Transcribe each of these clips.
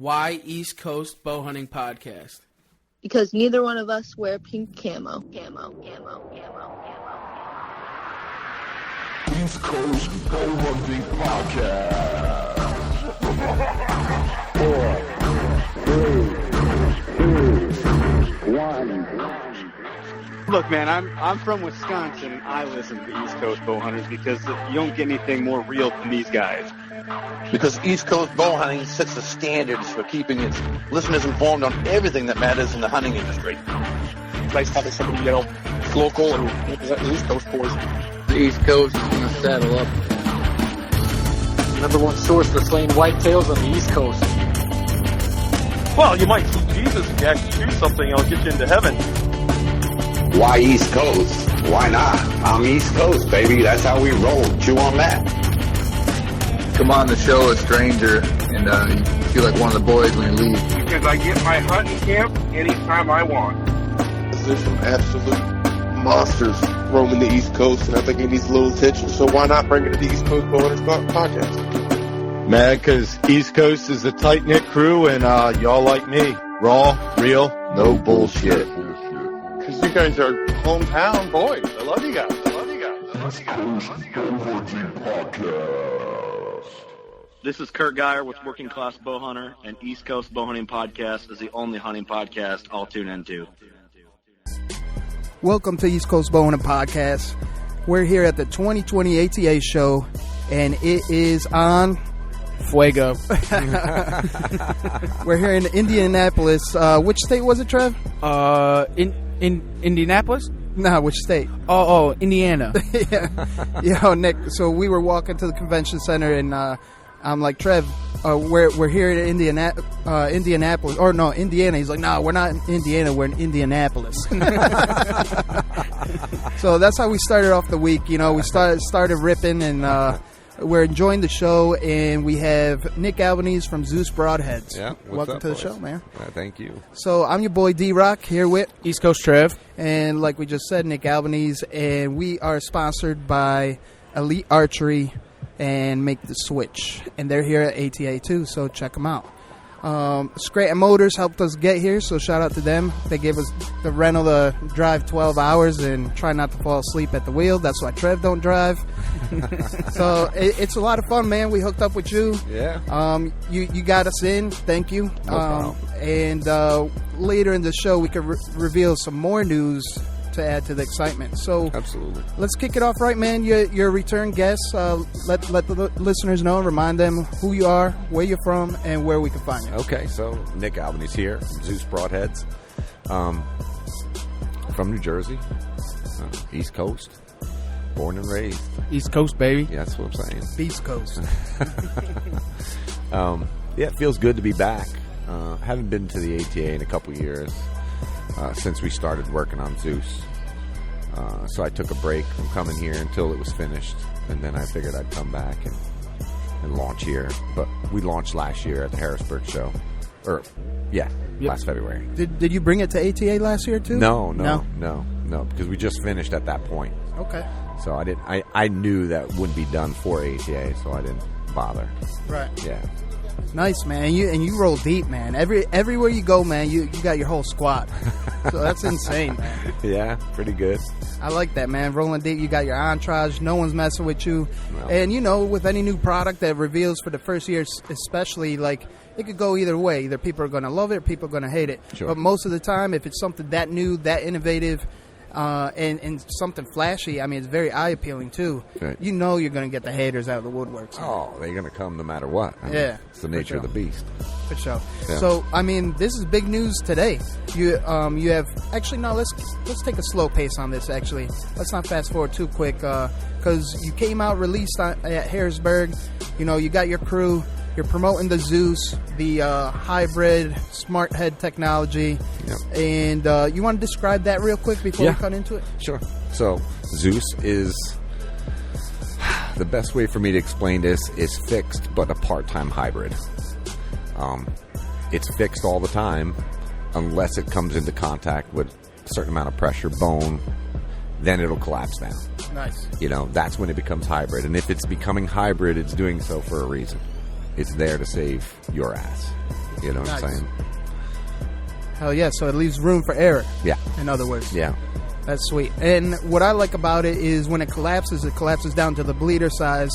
Why East Coast Bowhunting Podcast? Because neither one of us wear pink camo. East Coast Bowhunting Podcast. 4, 3, 2, 1. Look, man, I'm from Wisconsin, and I listen to East Coast Bowhunters because you don't get anything more real than these guys. Because East Coast Bowhunting sets the standards for keeping its listeners informed on everything that matters in the hunting industry. It's nice having somebody, local and represent the East Coast boys. The East Coast is going to saddle up. Number one source for slaying whitetails on the East Coast. Well, you might see Jesus if you actually do something, it'll get you into heaven. Why East Coast? Why not? I'm East Coast, baby. That's how we roll. Chew on that. Come on the show, a stranger, and you feel like one of the boys when you leave. Because I get my hunting camp anytime I want. There's some absolute monsters roaming the East Coast, and I think it needs a little attention, so why not bring it to the East Coast Bowhunters Podcast? Man, because East Coast is a tight-knit crew, and y'all like me. Raw, real, no bullshit. Because you guys are hometown boys. I love you guys. East Coast Bowhunting Podcast. This is Kurt Geyer with Working Class Bowhunter, and East Coast Bowhunting Podcast is the only hunting podcast I'll tune into. Welcome to East Coast Bowhunting Podcast. We're here at the 2020 ATA show, and it is on Fuego. We're here in Indianapolis. Which state was it, Trev? In Indianapolis? No, which state? Oh, Indiana. Yeah, Nick. So we were walking to the convention center, and I'm like, Trev, we're here in Indianapolis. Or no, Indiana. He's like, no, we're not in Indiana. We're in Indianapolis. So that's how we started off the week. We started ripping, and we're enjoying the show, and we have Nick Albanese from Zeus Broadheads. Yeah, welcome to the boys? show, man. Thank you. So I'm your boy D-Rock here with East Coast Trev, and like we just said, Nick Albanese, and we are sponsored by Elite Archery and Make the Switch, and they're here at ATA too, so check them out. Scranton Motors helped us get here, so shout out to them. They gave us the rental to drive 12 hours and try not to fall asleep at the wheel. That's why Trev don't drive. So it's a lot of fun, man. We hooked up with you. Yeah. You got us in. Thank you. No problem. And later in the show, we could reveal some more news to add to the excitement. So absolutely, let's kick it off right, man. You're a return guest. Let the listeners know, remind them who you are, where you're from, and where we can find you. Okay, so Nick Albanese here, Zeus Broadheads, from New Jersey, East Coast, born and raised. East Coast, baby. Yeah, that's what I'm saying. East Coast. Yeah, it feels good to be back. Haven't been to the ATA in a couple years. Since we started working on Zeus. So I took a break from coming here until it was finished, and then I figured I'd come back and launch here. But we launched last year at the Harrisburg show. Last February. Did you bring it to ATA last year too? No, because we just finished at that point. Okay. So I knew that wouldn't be done for ATA, so I didn't bother. Right. Yeah. Nice, man. And you roll deep, man. Everywhere you go, man, you got your whole squad. So that's insane, man. Yeah, pretty good. I like that, man. Rolling deep, you got your entourage. No one's messing with you. No. And, with any new product that reveals for the first year, especially, like, it could go either way. Either people are going to love it or people are going to hate it. Sure. But most of the time, if it's something that new, that innovative, and something flashy, I mean, it's very eye-appealing, too. Right. You know you're going to get the haters out of the woodworks. Oh, they're going to come no matter what. Yeah. It's the nature of the beast. For sure. Yeah. So, I mean, this is big news today. You have... Actually, no, let's take a slow pace on this, actually. Let's not fast forward too quick, because you came out released at Harrisburg. You got your crew. You're promoting the Zeus, the hybrid smart head technology. Yep. And you want to describe that real quick before we cut into it? Sure. So Zeus is, the best way for me to explain this is fixed but a part-time hybrid. It's fixed all the time unless it comes into contact with a certain amount of pressure, bone, then it'll collapse down. Nice. That's when it becomes hybrid. And if it's becoming hybrid, it's doing so for a reason. It's there to save your ass. You know what I'm Nice. saying? Hell yeah! So it leaves room for error. Yeah. In other words. Yeah. That's sweet. And what I like about it is when it collapses down to the bleeder size.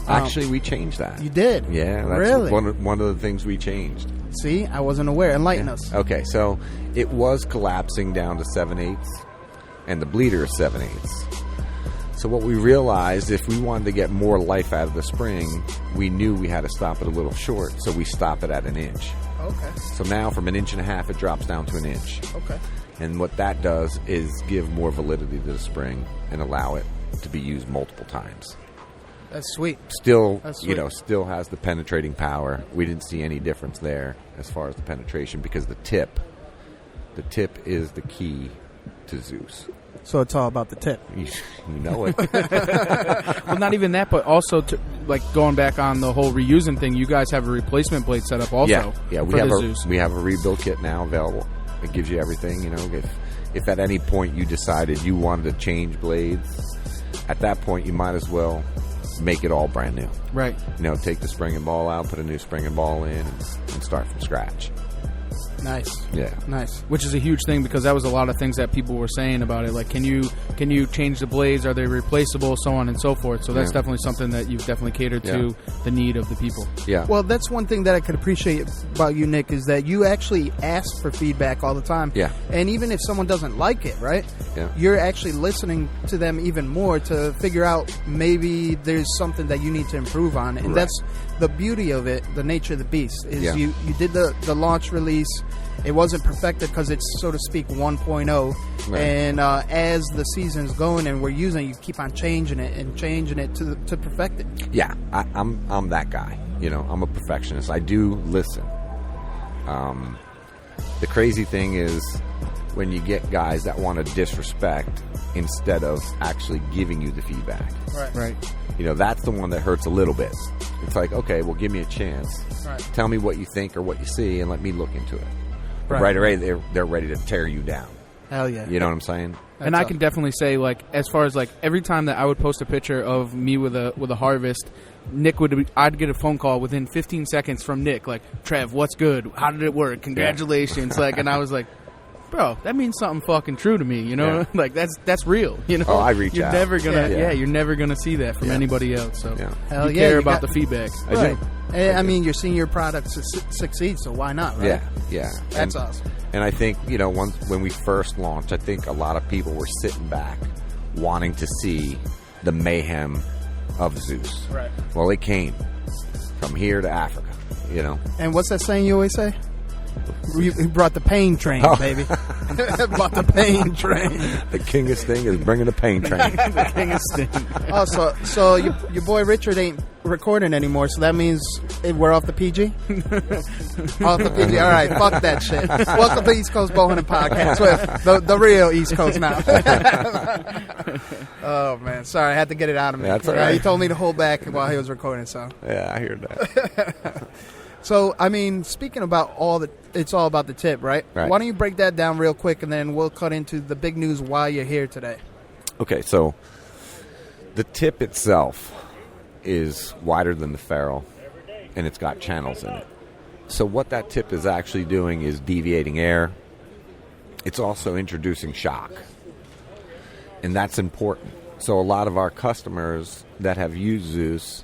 Actually, we changed that. You did? Yeah. That's Really? one of the things we changed. See, I wasn't aware. Enlighten us. Okay, so it was collapsing down to 7/8, and the bleeder is 7/8. So what we realized, if we wanted to get more life out of the spring, we knew we had to stop it a little short, so we stop it at 1 inch. Okay. So now from 1.5 inches, it drops down to 1 inch. Okay. And what that does is give more validity to the spring and allow it to be used multiple times. That's sweet. Still, That's sweet. you know, still has the penetrating power. We didn't see any difference there as far as the penetration because the tip is the key to Zeus. So it's all about the tip. You know it. Well, not even that, but also like going back on the whole reusing thing. You guys have a replacement blade set up also. Yeah. For We have the a Zeus. we have a rebuild kit now available. It gives you everything. You know, if at any point you decided you wanted to change blades, at that point you might as well make it all brand new. Right. You know, take the spring and ball out, put a new spring and ball in, and start from scratch. Nice. Yeah. Nice. Which is a huge thing because that was a lot of things that people were saying about it. Like, can you change the blades? Are they replaceable? So on and so forth. So that's Yeah. definitely something that you've definitely catered to the need of the people. Yeah. Well, that's one thing that I could appreciate about you, Nick, is that you actually ask for feedback all the time. Yeah. And even if someone doesn't like it, right? Yeah. You're actually listening to them even more to figure out maybe there's something that you need to improve on. And Right. that's the beauty of it, the nature of the beast, is Yeah. you did the launch release. It wasn't perfected because it's, so to speak, 1.0. Right. And as the season's going and we're using it, you keep on changing it to perfect it. Yeah, I'm that guy. You know, I'm a perfectionist. I do listen. The crazy thing is when you get guys that want to disrespect instead of actually giving you the feedback. Right. You know, that's the one that hurts a little bit. It's like, okay, well, give me a chance. Right. Tell me what you think or what you see, and let me look into it. But Right. right away, they're ready to tear you down. Hell yeah. You know what I'm saying? And I can definitely say, like, as far as like every time that I would post a picture of me with a harvest, I'd get a phone call within 15 seconds from Nick, like, Trev, what's good? How did it work? Congratulations! Like, and I was like, bro, that means something fucking true to me, you know? Yeah. Like that's real, you know? Oh, I reach you're out. Never gonna, Yeah. you're never gonna see that from anybody else. So Hell you yeah, care you about got- the feedback. Right. I mean, you're seeing your product succeed, so why not, right? Yeah. That's awesome. And I think, you know, when we first launched, I think a lot of people were sitting back wanting to see the mayhem of Zeus. Right. Well, it came from here to Africa, you know. And what's that saying you always say? You brought the pain train, baby. Brought the pain train. The king of Sting is bringing the pain train. The king of Sting. Oh, so your boy Richard ain't recording anymore, so that means we're off the PG? Off the PG. All right, fuck that shit. Welcome to East Coast Bowhunting Podcast with the real East Coast now. Oh, man. Sorry, I had to get it out of me. That's all right. He told me to hold back while he was recording, so. Yeah, I hear that. So, I mean, speaking about it's all about the tip, right? Right. Why don't you break that down real quick, and then we'll cut into the big news why you're here today. Okay, so the tip itself is wider than the ferrule, and it's got channels in it. So what that tip is actually doing is deviating air. It's also introducing shock, and that's important. So a lot of our customers that have used Zeus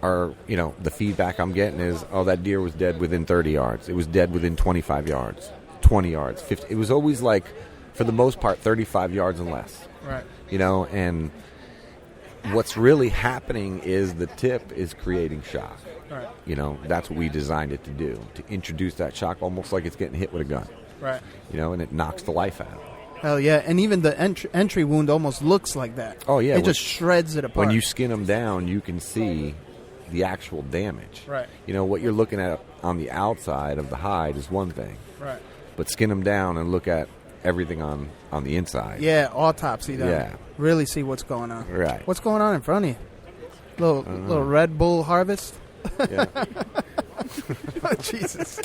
are, you know, the feedback I'm getting is, oh, that deer was dead within 30 yards. It was dead within 25 yards, 20 yards, 50. It was always like, for the most part, 35 yards and less. Right. You know, and what's really happening is the tip is creating shock. Right. You know, that's what we designed it to do, to introduce that shock almost like it's getting hit with a gun. Right. You know, and it knocks the life out of it. Hell yeah, and even the entry wound almost looks like that. Oh, yeah. It just shreds it apart. When you skin them down, you can see the actual damage. Right. You know, what you're looking at on the outside of the hide is one thing. Right. But skin them down and look at everything on the inside. Yeah, autopsy them. Yeah. Really see what's going on. Right. What's going on in front of you? Little Red Bull harvest? Yeah. Oh, Jesus.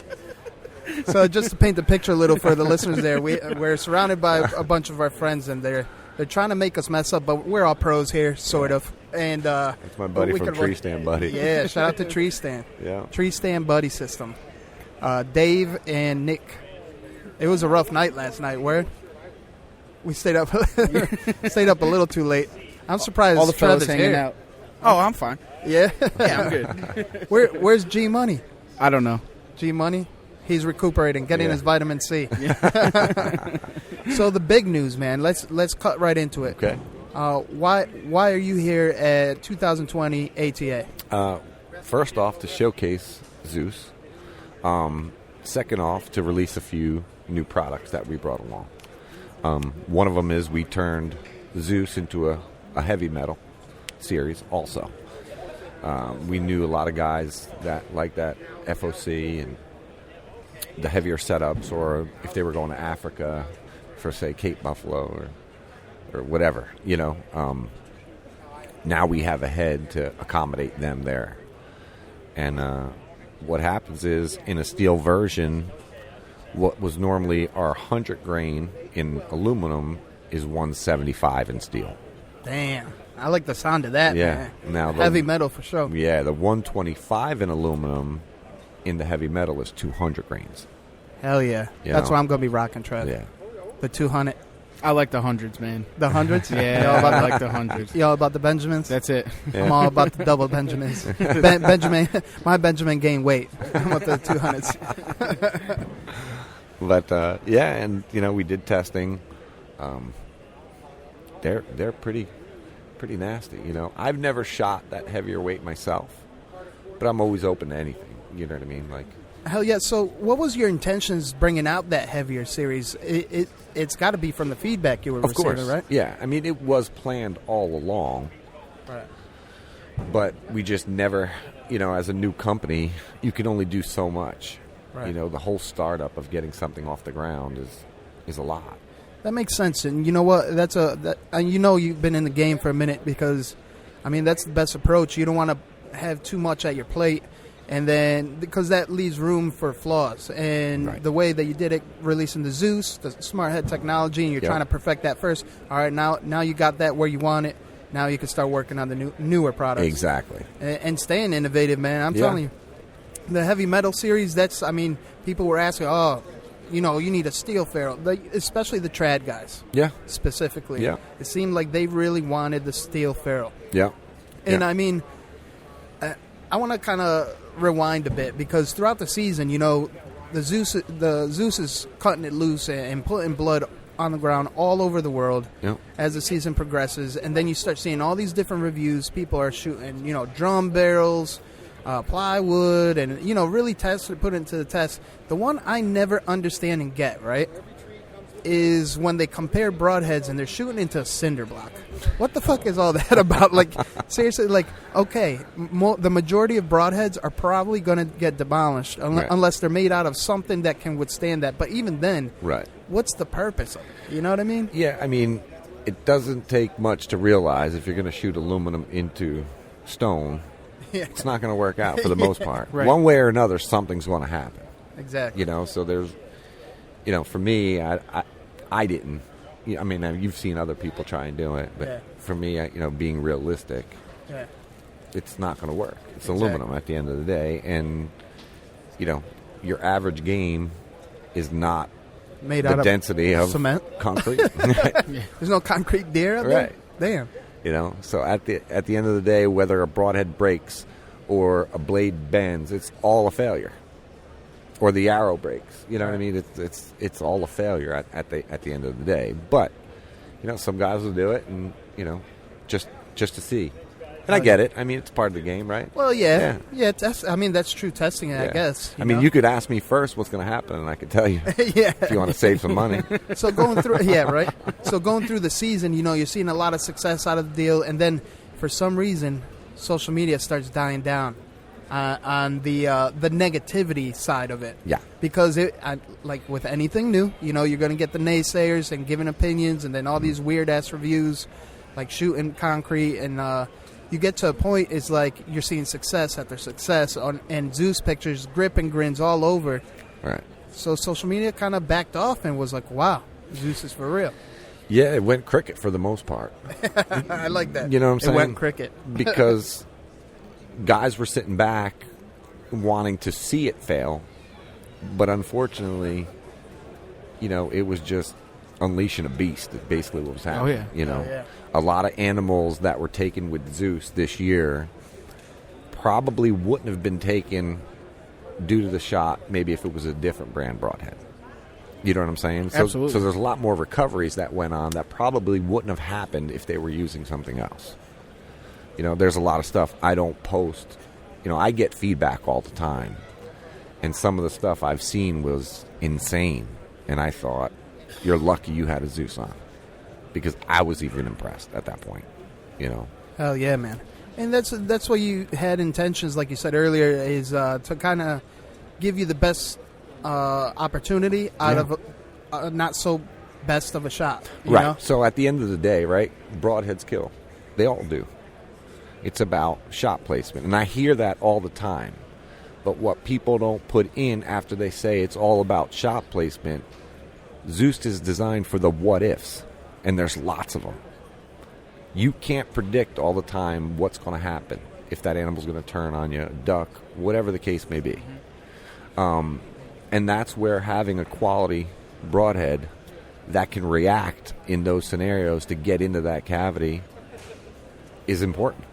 So just to paint the picture a little for the listeners there, we're surrounded by a bunch of our friends, and they're trying to make us mess up, but we're all pros here, sort of. And that's my buddy from Tree Stand Buddy. Yeah, shout out to Tree Stand. Yeah. Tree Stand Buddy system. Dave and Nick. It was a rough night last night. Where we stayed up, stayed up a little too late. I'm surprised All the fellas Trevor's hanging here. out. Oh, I'm fine. Yeah, Yeah, I'm good. Where's G Money? I don't know. G Money, he's recuperating, getting Yeah. his vitamin C. So the big news, man. Let's cut right into it. Okay. Why are you here at 2020 ATA? First off, to showcase Zeus. Second off, to release a few new products that we brought along. One of them is we turned Zeus into a heavy metal series also. We knew a lot of guys that like that FOC and the heavier setups, or if they were going to Africa for, say, Cape Buffalo or whatever, now we have a head to accommodate them there. And what happens is, in a steel version, what was normally our 100 grain in aluminum is 175 in steel. Damn, I like the sound of that. Yeah. Man. Now Heavy metal for sure. Yeah, the 125 in aluminum in the heavy metal is 200 grains. Hell yeah. You That's know? what I'm going to be rocking, Trev. Yeah. The 200. I like the hundreds, man. The hundreds? Yeah, I like the hundreds. You all about the Benjamins? That's it. Yeah. I'm all about the double Benjamins. My Benjamin gained weight. I'm with the 200s. But yeah, and we did testing. They're pretty nasty. I've never shot that heavier weight myself, but I'm always open to anything. You know what I mean? Like, Hell yeah. So what was your intentions bringing out that heavier series? It's got to be from the feedback you were of receiving, course, right? Yeah. I mean, it was planned all along. Right. But we just never, as a new company, you can only do so much. Right. The whole startup of getting something off the ground is a lot. That makes sense. And you know what? And you've been in the game for a minute, because, I mean, that's the best approach. You don't want to have too much at your plate, and then because that leaves room for flaws. And Right. the way that you did it, releasing the Zeus, the smart head technology, and you're Yep. trying to perfect that first. All right, now you got that where you want it. Now you can start working on the newer products. Exactly. And staying innovative, man. I'm Yeah. telling you. The heavy metal series, people were asking, you need a steel ferrule, especially the trad guys. Yeah. Specifically. Yeah. It seemed like they really wanted the steel ferrule. Yeah. And Yeah. I mean, I want to kind of rewind a bit, because throughout the season, the Zeus is cutting it loose and putting blood on the ground all over the world as the season progresses. And then you start seeing all these different reviews. People are shooting, drum barrels, plywood, and, really put into the test. The one I never understand and get, right, is when they compare broadheads and they're shooting into a cinder block. What the fuck is all that about? Like, seriously, okay, the majority of broadheads are probably going to get demolished unless they're made out of something that can withstand that. But even then, Right. what's the purpose of it? You know what I mean? Yeah, I mean, it doesn't take much to realize if you're going to shoot aluminum into stone, Yeah. it's not going to work out for the most part. Right. One way or another, something's going to happen. Exactly. So there's, for me, I didn't. I mean, you've seen other people try and do it, but Yeah. for me, being realistic, Yeah. it's not going to work. It's Exactly. aluminum at the end of the day, and your average game is not Made the out of density of cement? concrete. There's no concrete deer out Right. there? Damn. So at the end of the day, whether a broadhead breaks or a blade bends, it's all a failure. Or the arrow breaks. You know what I mean? It's all a failure at the end of the day. But some guys will do it, and just to see. And I get it. I mean, it's part of the game, right? Well, yeah. That's true testing, I Yeah. guess. I mean, you could ask me first what's going to happen, and I could tell you. Yeah. If you want to save some money. So going through, right. So going through the season, you're seeing a lot of success out of the deal, and then for some reason, social media starts dying down on the negativity side of it. Yeah. Because like with anything new, you're going to get the naysayers and giving opinions, and then all these weird ass reviews, like shooting concrete, and you get to a point, it's like you're seeing success after success and Zeus pictures, grip and grins all over. Right. So social media kind of backed off and was like, wow, Zeus is for real. Yeah, it went cricket for the most part. I like that. You know what I'm saying? It went cricket. Because guys were sitting back wanting to see it fail But unfortunately, it was just unleashing a beast. That's basically what was happening. Oh, yeah. A lot of animals that were taken with Zeus this year probably wouldn't have been taken due to the shot, maybe if it was a different brand broadhead. You know what I'm saying? Absolutely. So there's a lot more recoveries that went on that probably wouldn't have happened if they were using something else. There's a lot of stuff I don't post. I get feedback all the time. And some of the stuff I've seen was insane. And I thought, you're lucky you had a Zeus on. Because I was even impressed at that point. Hell yeah, man. And that's what you had intentions, like you said earlier, is to kind of give you the best opportunity out of a not so best of a shot. You know? So at the end of the day, right, broadheads kill. They all do. It's about shot placement. And I hear that all the time. But what people don't put in after they say it's all about shot placement, Zeus is designed for the what-ifs. And there's lots of them. You can't predict all the time what's going to happen. If that animal's going to turn on you, duck, whatever the case may be. And that's where having a quality broadhead that can react in those scenarios to get into that cavity is important.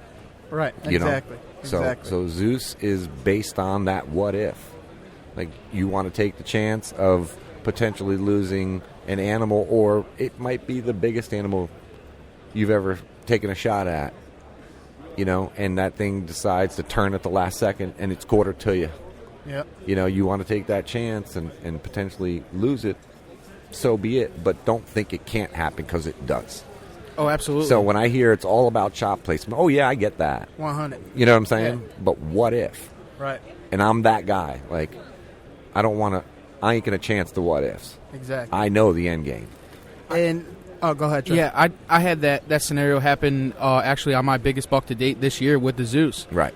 Right, exactly. So Zeus is based on that what if. Like, you want to take the chance of potentially losing an animal, or it might be the biggest animal you've ever taken a shot at, and that thing decides to turn at the last second and it's quarter to you. Yep. You want to take that chance and potentially lose it, so be it, but don't think it can't happen, because it does. Oh, absolutely. So when I hear it's all about shot placement, oh yeah, I get that. 100. You know what I'm saying? Yeah. But what if? Right. And I'm that guy. Like, I ain't going to chance the what ifs. Exactly. I know the end game. And go ahead, Trey. Yeah, I had that scenario happen actually on my biggest buck to date this year with the Zeus. Right.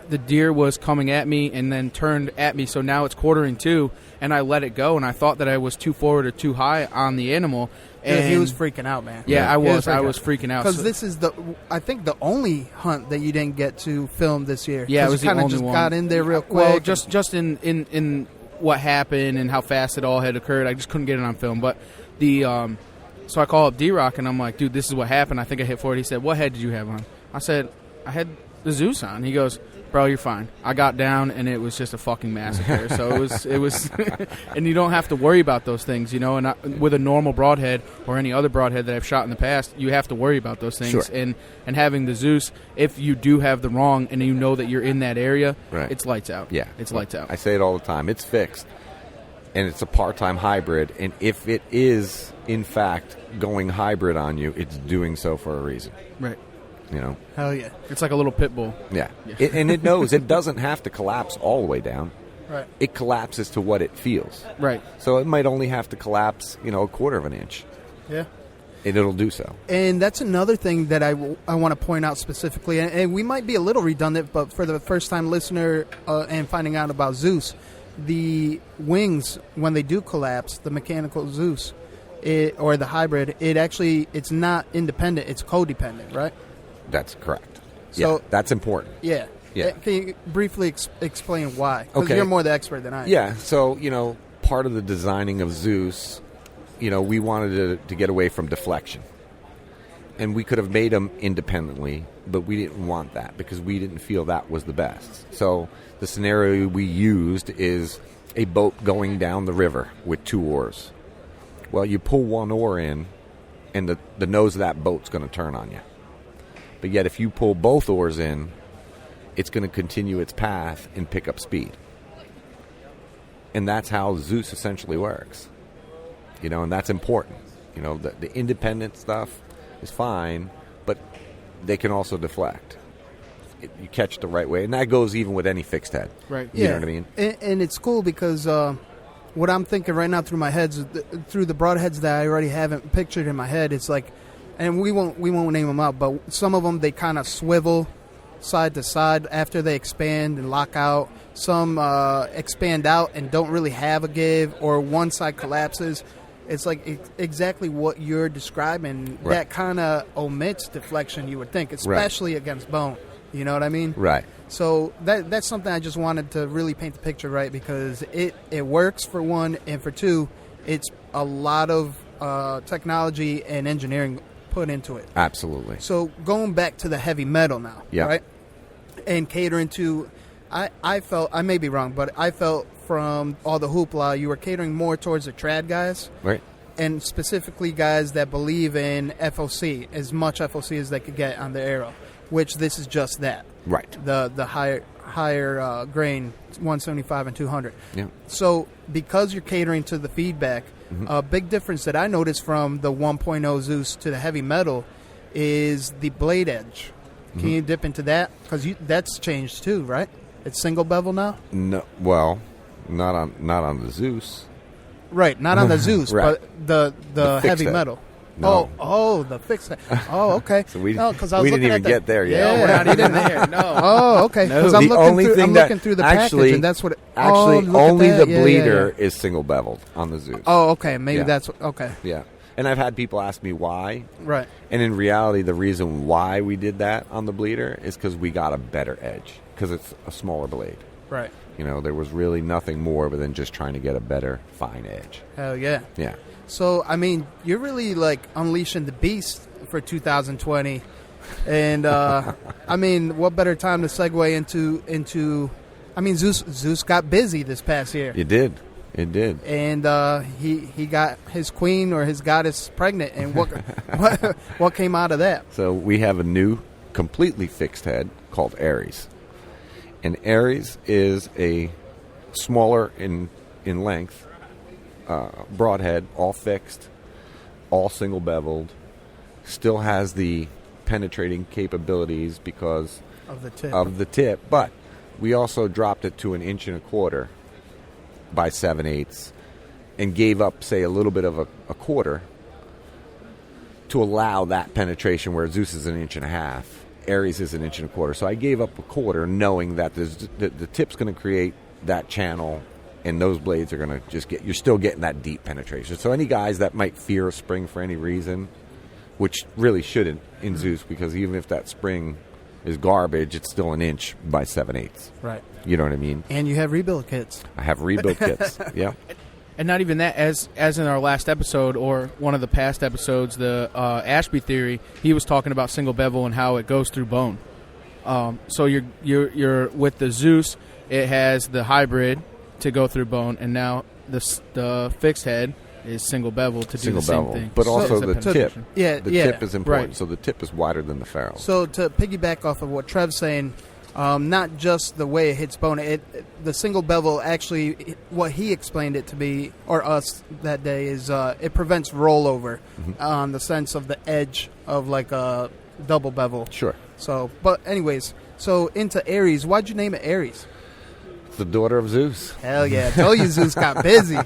The deer was coming at me and then turned at me, so now it's quartering two, and I let it go, and I thought that I was too forward or too high on the animal. And he was freaking out, man. Yeah, I was freaking out. Because this is I think the only hunt that you didn't get to film this year. Yeah, it was the only one. Kind of just got in there real quick. Well, just in what happened and how fast it all had occurred, I just couldn't get it on film. But so I call up D-Rock, and I'm like, dude, this is what happened. I think I hit forward. He said, what head did you have on? I said, I had the Zeus on. He goes, bro, you're fine. I got down, and it was just a fucking massacre. So it was, and you don't have to worry about those things, And with a normal broadhead or any other broadhead that I've shot in the past, you have to worry about those things. Sure. And having the Zeus, if you do have the wrong and you know that you're in that area, right, it's lights out. Yeah, it's lights out. I say it all the time. It's fixed, and it's a part-time hybrid. And if it is in fact going hybrid on you, it's doing so for a reason. Right. Hell yeah. It's like a little pit bull. Yeah. And it knows it doesn't have to collapse all the way down. Right. It collapses to what it feels. Right. So it might only have to collapse, a quarter of an inch. Yeah. And it'll do so. And that's another thing that I want to point out specifically. And we might be a little redundant, but for the first-time listener and finding out about Zeus, the wings, when they do collapse, the mechanical Zeus or the hybrid, it's not independent. It's codependent, right? That's correct. So yeah, that's important. Yeah. Yeah. Can you briefly explain why? Because Okay. you're more the expert than I am. Yeah. So, part of the designing of Zeus, we wanted to get away from deflection. And we could have made them independently, but we didn't want that because we didn't feel that was the best. So the scenario we used is a boat going down the river with 2 oars. Well, you pull 1 oar in, and the nose of that boat's going to turn on you. But yet if you pull both oars in, it's going to continue its path and pick up speed. And that's how Zeus essentially works. And that's important. The independent stuff is fine, but they can also deflect. You catch the right way. And that goes even with any fixed head. Right. You know what I mean? And it's cool because what I'm thinking right now through my heads, through the broadheads that I already haven't pictured in my head, it's like, and we won't name them out, but some of them, they kind of swivel side to side after they expand and lock out. Some expand out and don't really have a give, or one side collapses. It's like exactly what you're describing. Right. That kind of omits deflection, you would think, especially against bone. You know what I mean? Right. So that's something I just wanted to really paint the picture right, because it works for one, and for two, it's a lot of technology and engineering put into it. Absolutely. So going back to the heavy metal now, right? And catering to, I felt, I may be wrong, but I felt from all the hoopla, you were catering more towards the trad guys. Right. And specifically guys that believe in FOC, as much FOC as they could get on the arrow, which this is just that. Right. The higher grain, 175 and 200. Yeah. So because you're catering to the feedback, a big difference that I noticed from the 1.0 Zeus to the heavy metal is the blade edge. Can you dip into that? Because that's changed too, right? It's single bevel now? No, well, not on the Zeus. Right, not on the Zeus, Right. but the heavy head. metal. No. Oh, the fixed head. Oh, okay. So we no, 'cause I was didn't looking even at get there yet. Yeah, we're not even there. No. Oh, okay. Because No. I'm The looking only through. thing I'm that looking through the actually, package, and that's what. Only look at the that. bleeder Yeah. is single beveled on the Zeus. Oh, okay. Maybe Yeah. that's okay. Yeah. And I've had people ask me why. Right. And in reality, the reason why we did that on the bleeder is because we got a better edge, because it's a smaller blade. Right. You know, there was really nothing more than just trying to get a better fine edge. Hell yeah. Yeah. So, I mean, you're really like unleashing the beast for 2020. And, I mean, what better time to segue into I mean, Zeus got busy this past year. It did. It did. And he got his queen or his goddess pregnant. And what came out of that? So we have a new, completely fixed head called ARES. And ARES is a smaller in length, broadhead, all fixed, all single beveled, still has the penetrating capabilities because of the tip. But we also dropped it to 1 1/4 inches by 7/8 and gave up, say, a little bit of a quarter to allow that penetration, where Zeus is 1.5 inches. ARES is 1 1/4 inches. So I gave up a quarter, knowing that the tip's going to create that channel, and those blades are going to just you're still getting that deep penetration. So any guys that might fear a spring for any reason, which really shouldn't in Zeus, because even if that spring is garbage, it's still 1 inch by 7/8. Right. You know what I mean? And you have rebuild kits. I have rebuild kits. Yeah. And not even that, as in our last episode or one of the past episodes, the Ashby theory, he was talking about single bevel and how it goes through bone. So you're with the Zeus, it has the hybrid to go through bone, and now the fixed head is single bevel to do the same thing. But also the tip. Yeah, the tip is important. Right. So the tip is wider than the ferrule. So to piggyback off of what Trev's saying, not just the way it hits bone, the single bevel actually, what he explained it to be, or us that day, is it prevents rollover on the sense of the edge of like a double bevel. Sure. So, but anyways, so into ARES, why'd you name it ARES? The Daughter of Zeus. Hell yeah. I told you Zeus got busy.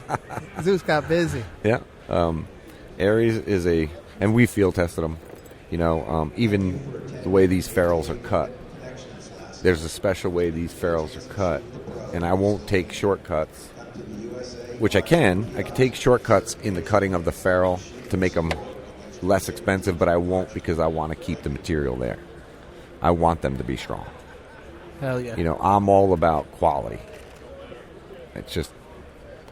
Zeus got busy. Yeah. ARES is and we field tested them, you know, even the way these ferrules are cut. There's a special way these ferrules are cut, and I won't take shortcuts, which I can. I can take shortcuts in the cutting of the ferrule to make them less expensive, but I won't, because I want to keep the material there. I want them to be strong. Hell yeah. You know, I'm all about quality. It's just,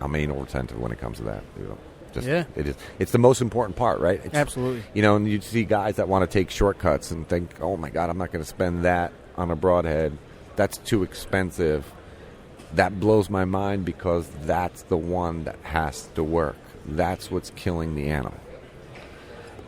I'm anal retentive when it comes to that. You know, it is. It's the most important part, right? Absolutely. You know, and you see guys that want to take shortcuts and think, oh my God, I'm not going to spend that on a broadhead. That's too expensive. That blows my mind, because that's the one that has to work. That's what's killing the animal.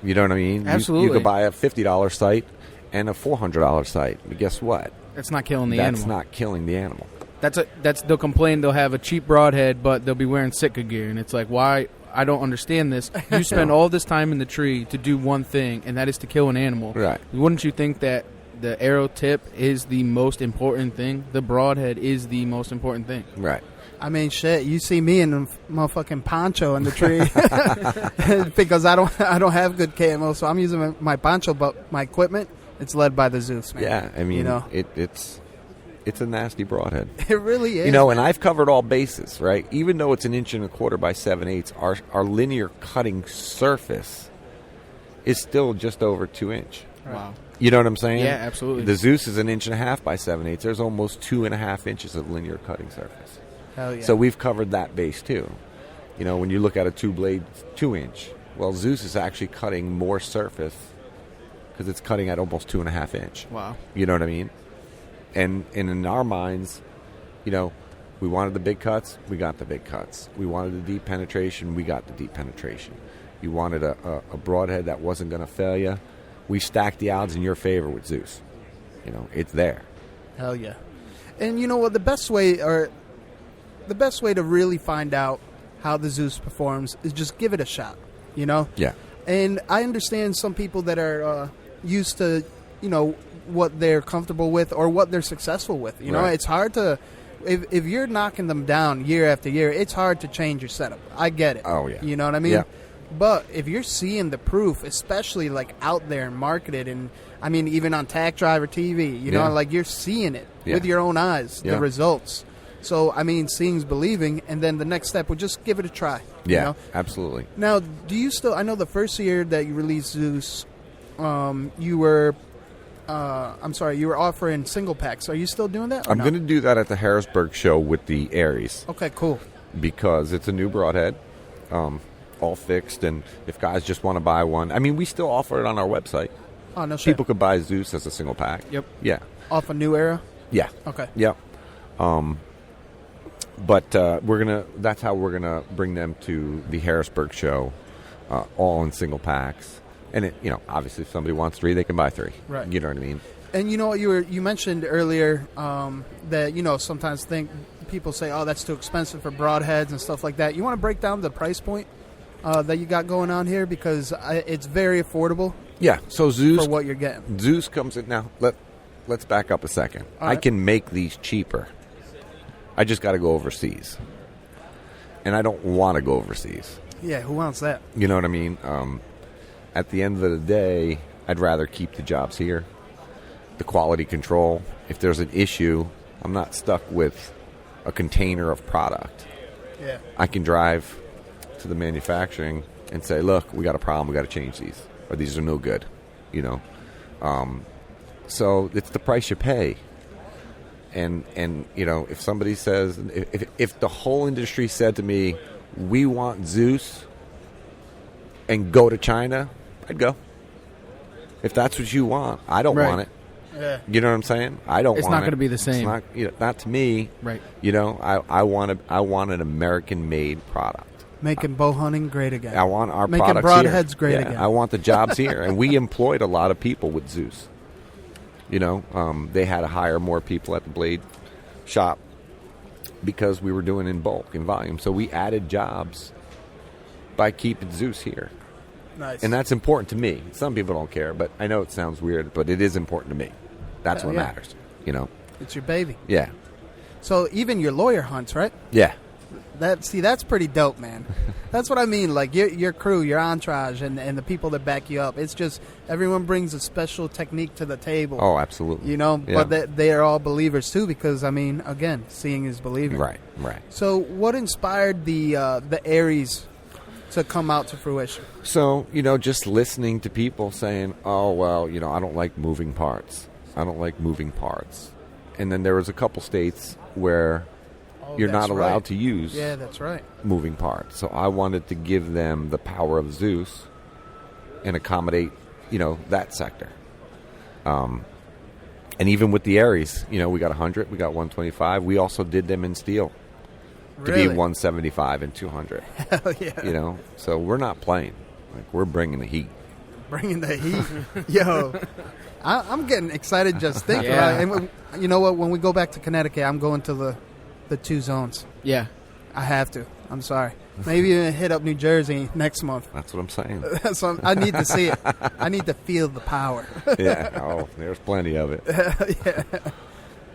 You know what I mean? Absolutely. You could buy a $50 sight and a $400 sight. But guess what? That's not killing the animal. That's not killing the animal. They'll complain they'll have a cheap broadhead, but they'll be wearing Sitka gear, and it's like, why? I don't understand this. You spend all this time in the tree to do one thing, and that is to kill an animal. Right. Wouldn't you think that the arrow tip is the most important thing? The broadhead is the most important thing. Right. I mean, shit. You see me in a motherfucking poncho in the tree because I don't have good camo, so I'm using my poncho, but my equipment, it's led by the Zeus, man. Yeah, I mean, you know? it's a nasty broadhead. It really is. You know, and I've covered all bases, right? Even though it's 1 1/4 inches by 7/8, our linear cutting surface is still just over 2 inch. Wow. You know what I'm saying? Yeah, absolutely. The Zeus is 1.5 inches by 7/8. There's almost 2.5 inches of linear cutting surface. Hell yeah. So we've covered that base too. You know, when you look at a 2-blade 2-inch, well, Zeus is actually cutting more surface because it's cutting at almost 2.5 inch. Wow. You know what I mean? And in our minds, you know, we wanted the big cuts, we got the big cuts. We wanted the deep penetration, we got the deep penetration. You wanted a broadhead that wasn't going to fail you. We stacked the odds in your favor with Zeus. You know, it's there. Hell yeah. And you know what? The best way to really find out how the Zeus performs is just give it a shot, you know? Yeah. And I understand some people that are used to, you know, what they're comfortable with or what they're successful with. You know, it's hard to... If you're knocking them down year after year, it's hard to change your setup. I get it. Oh, yeah. You know what I mean? Yeah. But if you're seeing the proof, especially like out there and marketed, and I mean even on Tack Driver TV, you know, like you're seeing it with your own eyes, the results. So I mean, seeing's believing, and then the next step would just give it a try. Yeah, you know? absolutely. Now, do you still? I know the first year that you released Zeus, you were. I'm sorry, you were offering single packs. Are you still doing that? I'm going to do that at the Harrisburg show with the ARES. Okay, cool. Because it's a new broadhead, all fixed, and if guys just want to buy one, I mean, we still offer it on our website. Oh, no shit. People could buy Zeus as a single pack. Yep. Yeah. Off a New Era? Yeah. Okay. Yep. But that's how we're gonna bring them to the Harrisburg show, all in single packs. And it, you know, obviously, if somebody wants 3, they can buy 3. Right. You know what I mean? And you know what you mentioned earlier that you know sometimes people say, oh, that's too expensive for broadheads and stuff like that. You want to break down the price point that you got going on here because it's very affordable. Yeah. So Zeus for what you're getting. Zeus comes in now. Let's back up a second. All right. I can make these cheaper. I just got to go overseas, and I don't want to go overseas. Yeah, who wants that? You know what I mean? At the end of the day, I'd rather keep the jobs here. The quality control. If there's an issue, I'm not stuck with a container of product. Yeah. I can drive to the manufacturing and say, look, we got a problem. We got to change these. Or these are no good. You know? So it's the price you pay. And you know, if somebody says, if the whole industry said to me, we want Zeus and go to China, I'd go. If that's what you want, I don't want it. Yeah. You know what I'm saying? I don't want it. It's not going to be the same. It's not, you know, not to me. Right. You know, I want an American-made product. Making bow hunting great again. I want our making products broadheads here. great Yeah, again. I want the jobs here. And we employed a lot of people with Zeus. You know, they had to hire more people at the blade shop because we were doing in bulk, in volume. So we added jobs by keeping Zeus here. Nice. And that's important to me. Some people don't care, but I know it sounds weird, but it is important to me. That's what matters, you know. It's your baby. Yeah. So even your lawyer hunts, right? Yeah. That's pretty dope, man. That's what I mean. Like your crew, your entourage, and the people that back you up. It's just everyone brings a special technique to the table. Oh, absolutely. You know, Yeah. but they are all believers too, because I mean, again, seeing is believing. Right. So, what inspired the ARES to come out to fruition? So, you know, just listening to people saying, "Oh, well, you know, I don't like moving parts. I don't like moving parts," and then there was a couple states where you're not allowed to use moving parts. So I wanted to give them the power of Zeus and accommodate, you know, that sector. And even with the ARES, you know, we got 100, we got 125. We also did them in steel to be 175 and 200. Hell yeah. You know, so we're not playing. Like, we're bringing the heat. Bringing the heat. Yo, I'm getting excited just thinking about it. And you know what? When we go back to Connecticut, I'm going to the 2 zones. Yeah. I have to. I'm sorry. Maybe even hit up New Jersey next month. That's what I'm saying. So I need to see it. I need to feel the power. Yeah. Oh, there's plenty of it. Yeah.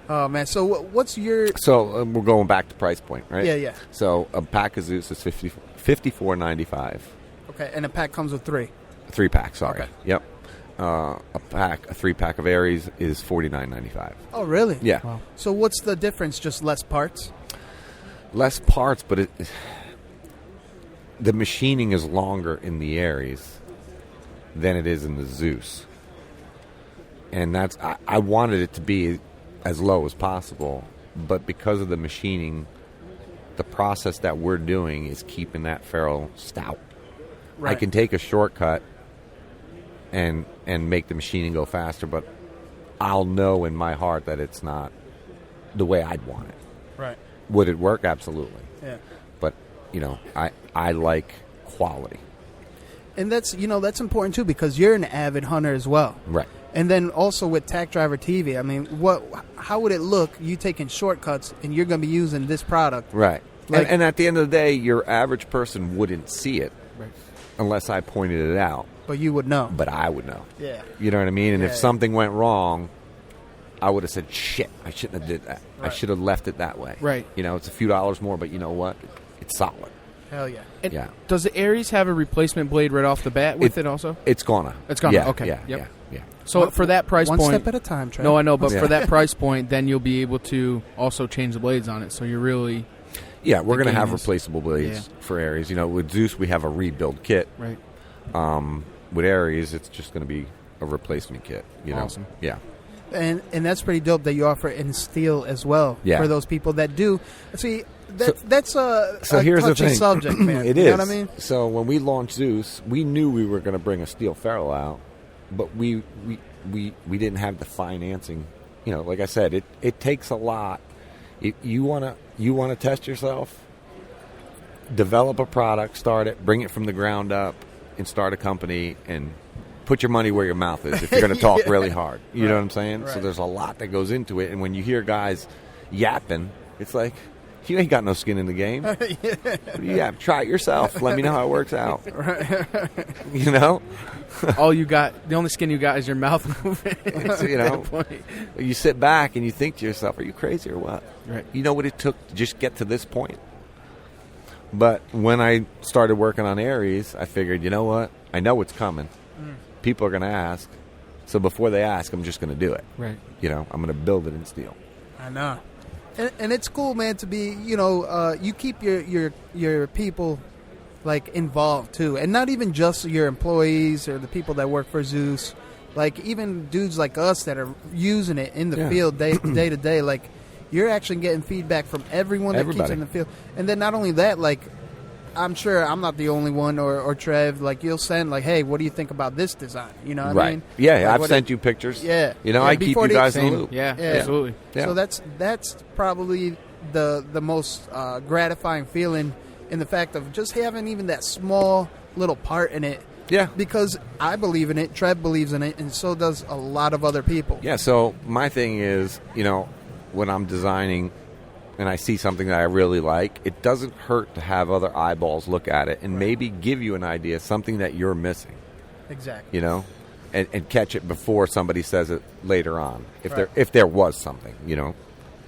Oh, man. So what's your... So we're going back to price point, right? Yeah. So a pack of Zeus is $54.95. Okay. And a pack comes with 3. 3 packs, sorry. Okay. Yep. A 3-pack of ARES is $49.95. Oh, really? Yeah. Wow. So what's the difference? Just less parts? Less parts, but the machining is longer in the ARES than it is in the Zeus. And that's I wanted it to be as low as possible, but because of the machining, the process that we're doing is keeping that ferrule stout. Right. I can take a shortcut and make the machining go faster, but I'll know in my heart that it's not the way I'd want it. Right. Would it work? Absolutely. Yeah. But, I like quality. And that's important too, because you're an avid hunter as well. Right. And then also with Tack Driver TV, I mean, how would it look, you taking shortcuts and you're going to be using this product? Right. Like, and at the end of the day, your average person wouldn't see it right. unless I pointed it out. But you would know. But I would know. Yeah. You know what I mean? And Yeah. if something went wrong, I would have said, shit, I shouldn't have did that. Right. I should have left it that way. Right. It's a few dollars more, but you know what? It's solid. Hell yeah. And yeah. Does the ARES have a replacement blade right off the bat with it also? It's gonna. It's gonna. Yeah, Okay. Yeah, Yep. yeah. So for that price one point, step at a time, Trev. No, I know, but Yeah. for that price point, then you'll be able to also change the blades on it. So you're really, Yeah, we're going to have game is- replaceable blades Yeah. for ARES. With Zeus, we have a rebuild kit. right? With ARES, it's just going to be a replacement kit. Awesome. Yeah. And that's pretty dope that you offer in steel as well. Yeah. For those people that do. See, that's a Here's the touchy thing. subject, man. It you is. know what I mean? So when we launched Zeus, we knew we were going to bring a steel ferrule out, but we didn't have the financing. Like I said, it takes a lot. You want to test yourself, develop a product, start it, bring it from the ground up, and start a company and put your money where your mouth is if you're going to talk Yeah. really hard. You know what I'm saying? Right. So there's a lot that goes into it. And when you hear guys yapping, it's like, you ain't got no skin in the game. Yeah, try it yourself. Let me know how it works out. All you got, the only skin you got is your mouth moving. So, you sit back and you think to yourself, are you crazy or what? Right. You know what it took to just get to this point? But when I started working on ARES, I figured, you know what? I know what's coming. People are going to ask. So before they ask, I'm just going to do it. Right. I'm going to build it in steel. I know. And it's cool, man, to be, you keep your people, like, involved, too. And not even just your employees or the people that work for Zeus. Like, even dudes like us that are using it in the field day to day, like, you're actually getting feedback from everyone that keeps in the field. And then not only that, like, I'm sure I'm not the only one, or Trev, like, you'll send, like, hey, what do you think about this design? You know what I mean? Yeah, like, I've sent you pictures. Yeah. I keep you guys in the loop. Yeah, absolutely. Yeah. So that's probably the most gratifying feeling in the fact of just having even that small little part in it. Yeah. Because I believe in it, Trev believes in it, and so does a lot of other people. Yeah, so my thing is, when I'm designing and I see something that I really like, it doesn't hurt to have other eyeballs look at it and maybe give you an idea, something that you're missing. Exactly. And catch it before somebody says it later on, if there was something,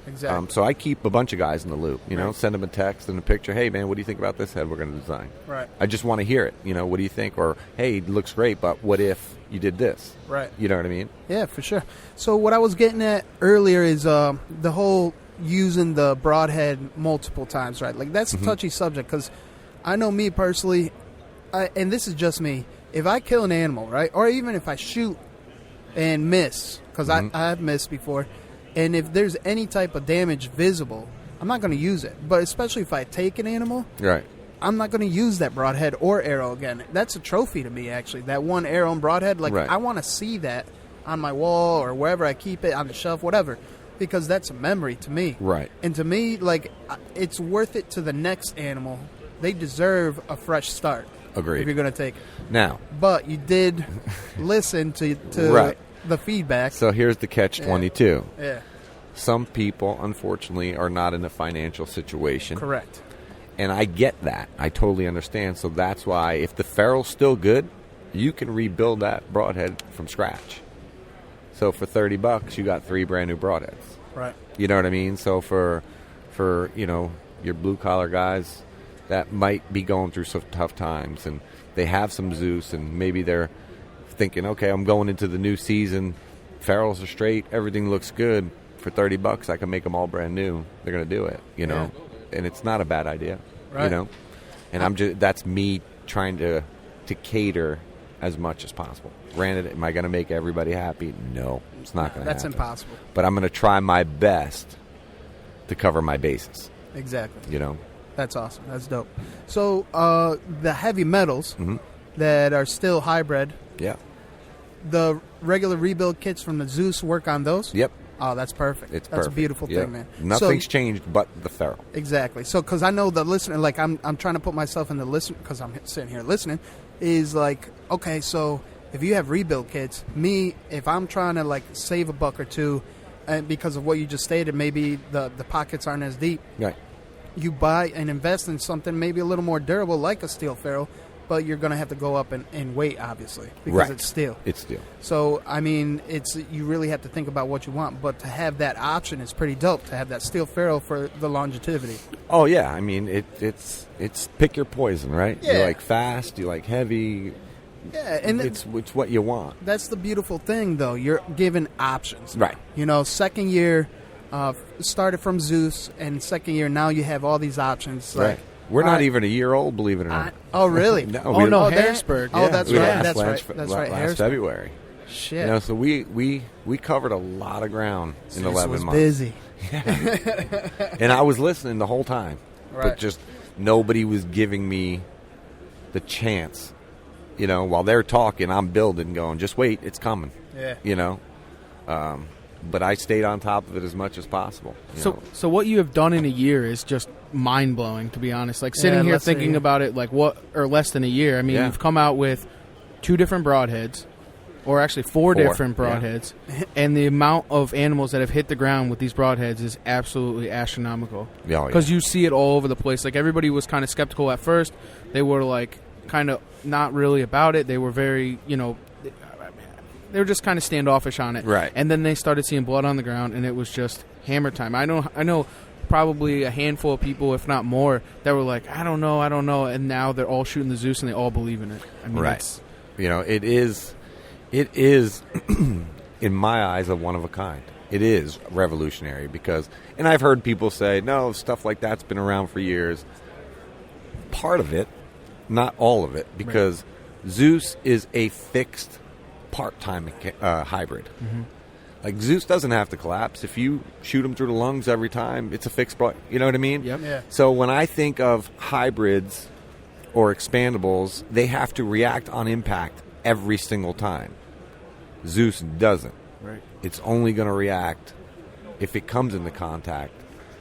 Exactly. So I keep a bunch of guys in the loop, Right. send them a text and a picture. Hey, man, what do you think about this head we're going to design? Right. I just want to hear it. What do you think? Or, hey, it looks great, but what if you did this? Right. You know what I mean? Yeah, for sure. So what I was getting at earlier is the whole using the broadhead multiple times, right? Like, that's a touchy subject because I know me personally, and this is just me, if I kill an animal, right, or even if I shoot and miss, because I've missed before, and if there's any type of damage visible, I'm not going to use it. But especially if I take an animal, Right. I'm not going to use that broadhead or arrow again. That's a trophy to me, actually. That one arrow and broadhead, like, Right. I want to see that on my wall or wherever I keep it, on the shelf, whatever, because that's a memory to me. Right. And to me, like, it's worth it to the next animal. They deserve a fresh start. Agreed. If you're going to take it. Now. But you did listen to Right. the feedback. So here's the catch-22. Yeah. Some people, unfortunately, are not in a financial situation. Correct. And I get that. I totally understand. So that's why if the ferrule's still good, you can rebuild that broadhead from scratch. So for $30, you got 3 brand new broadheads. Right. You know what I mean? So for your blue-collar guys that might be going through some tough times and they have some Zeus and maybe they're thinking, okay, I'm going into the new season, ferrules are straight, everything looks good. For $30, I can make them all brand new. They're going to do it, and it's not a bad idea, Right. And that's me trying to cater as much as possible. Granted, am I going to make everybody happy? No, it's not going to happen. That's impossible. But I'm going to try my best to cover my bases. Exactly. You know? That's awesome. That's dope. So the heavy metals that are still hybrid, the regular rebuild kits from the Zeus work on those? Yep. Oh, that's perfect. It's that's perfect. a beautiful thing, man. Nothing's changed but the ferrule. Exactly. So, because I know the listener, like I'm trying to put myself in the listener, because I'm sitting here listening, is like, okay, so if you have rebuild kits, if I'm trying to like save $1 or $2, and because of what you just stated, maybe the pockets aren't as deep. Right. You buy and invest in something maybe a little more durable, like a steel ferrule, but you're going to have to go up in weight, obviously, because it's steel. It's steel. So, I mean, you really have to think about what you want, but to have that option is pretty dope, to have that steel ferrule for the longevity. Oh, yeah. I mean, it's pick your poison, right? Yeah. You like fast, you like heavy. Yeah, and it's what you want. That's the beautiful thing, though. You're given options. Right. You know, second year, started from Zeus, and second year, now you have all these options. Like, right. We're not even a year old, believe it or not. Oh, really? No, Harrisburg. Yeah, that's right. That's right. That's right. Last February. Shit. You know, so we covered a lot of ground in 11 was months. Busy. Yeah. And I was listening the whole time, but just nobody was giving me the chance. You know, while they're talking, I'm building, going, just wait, it's coming. Yeah. You know, but I stayed on top of it as much as possible. So what you have done in a year is just mind blowing, to be honest. Like sitting here thinking about it, like less than a year. I mean, you've come out with 2 different broadheads, or actually 4 different broadheads, and the amount of animals that have hit the ground with these broadheads is absolutely astronomical. Because you see it all over the place. Like everybody was kind of skeptical at first. They were like kind of not really about it. They were very, they were just kind of standoffish on it. Right. And then they started seeing blood on the ground, and it was just hammer time. I know probably a handful of people, if not more, that were like, I don't know, and now they're all shooting the Zeus, and they all believe in it. I mean, right. It is, in my eyes, a one of a kind. It is revolutionary because, and I've heard people say, no, stuff like that's been around for years. Part of it, not all of it, because Zeus is a fixed part-time hybrid. Mm-hmm. Like Zeus doesn't have to collapse. If you shoot him through the lungs every time, it's a fixed part. You know what I mean? Yep. Yeah. So when I think of hybrids or expandables, they have to react on impact every single time. Zeus doesn't. Right. It's only going to react if it comes into contact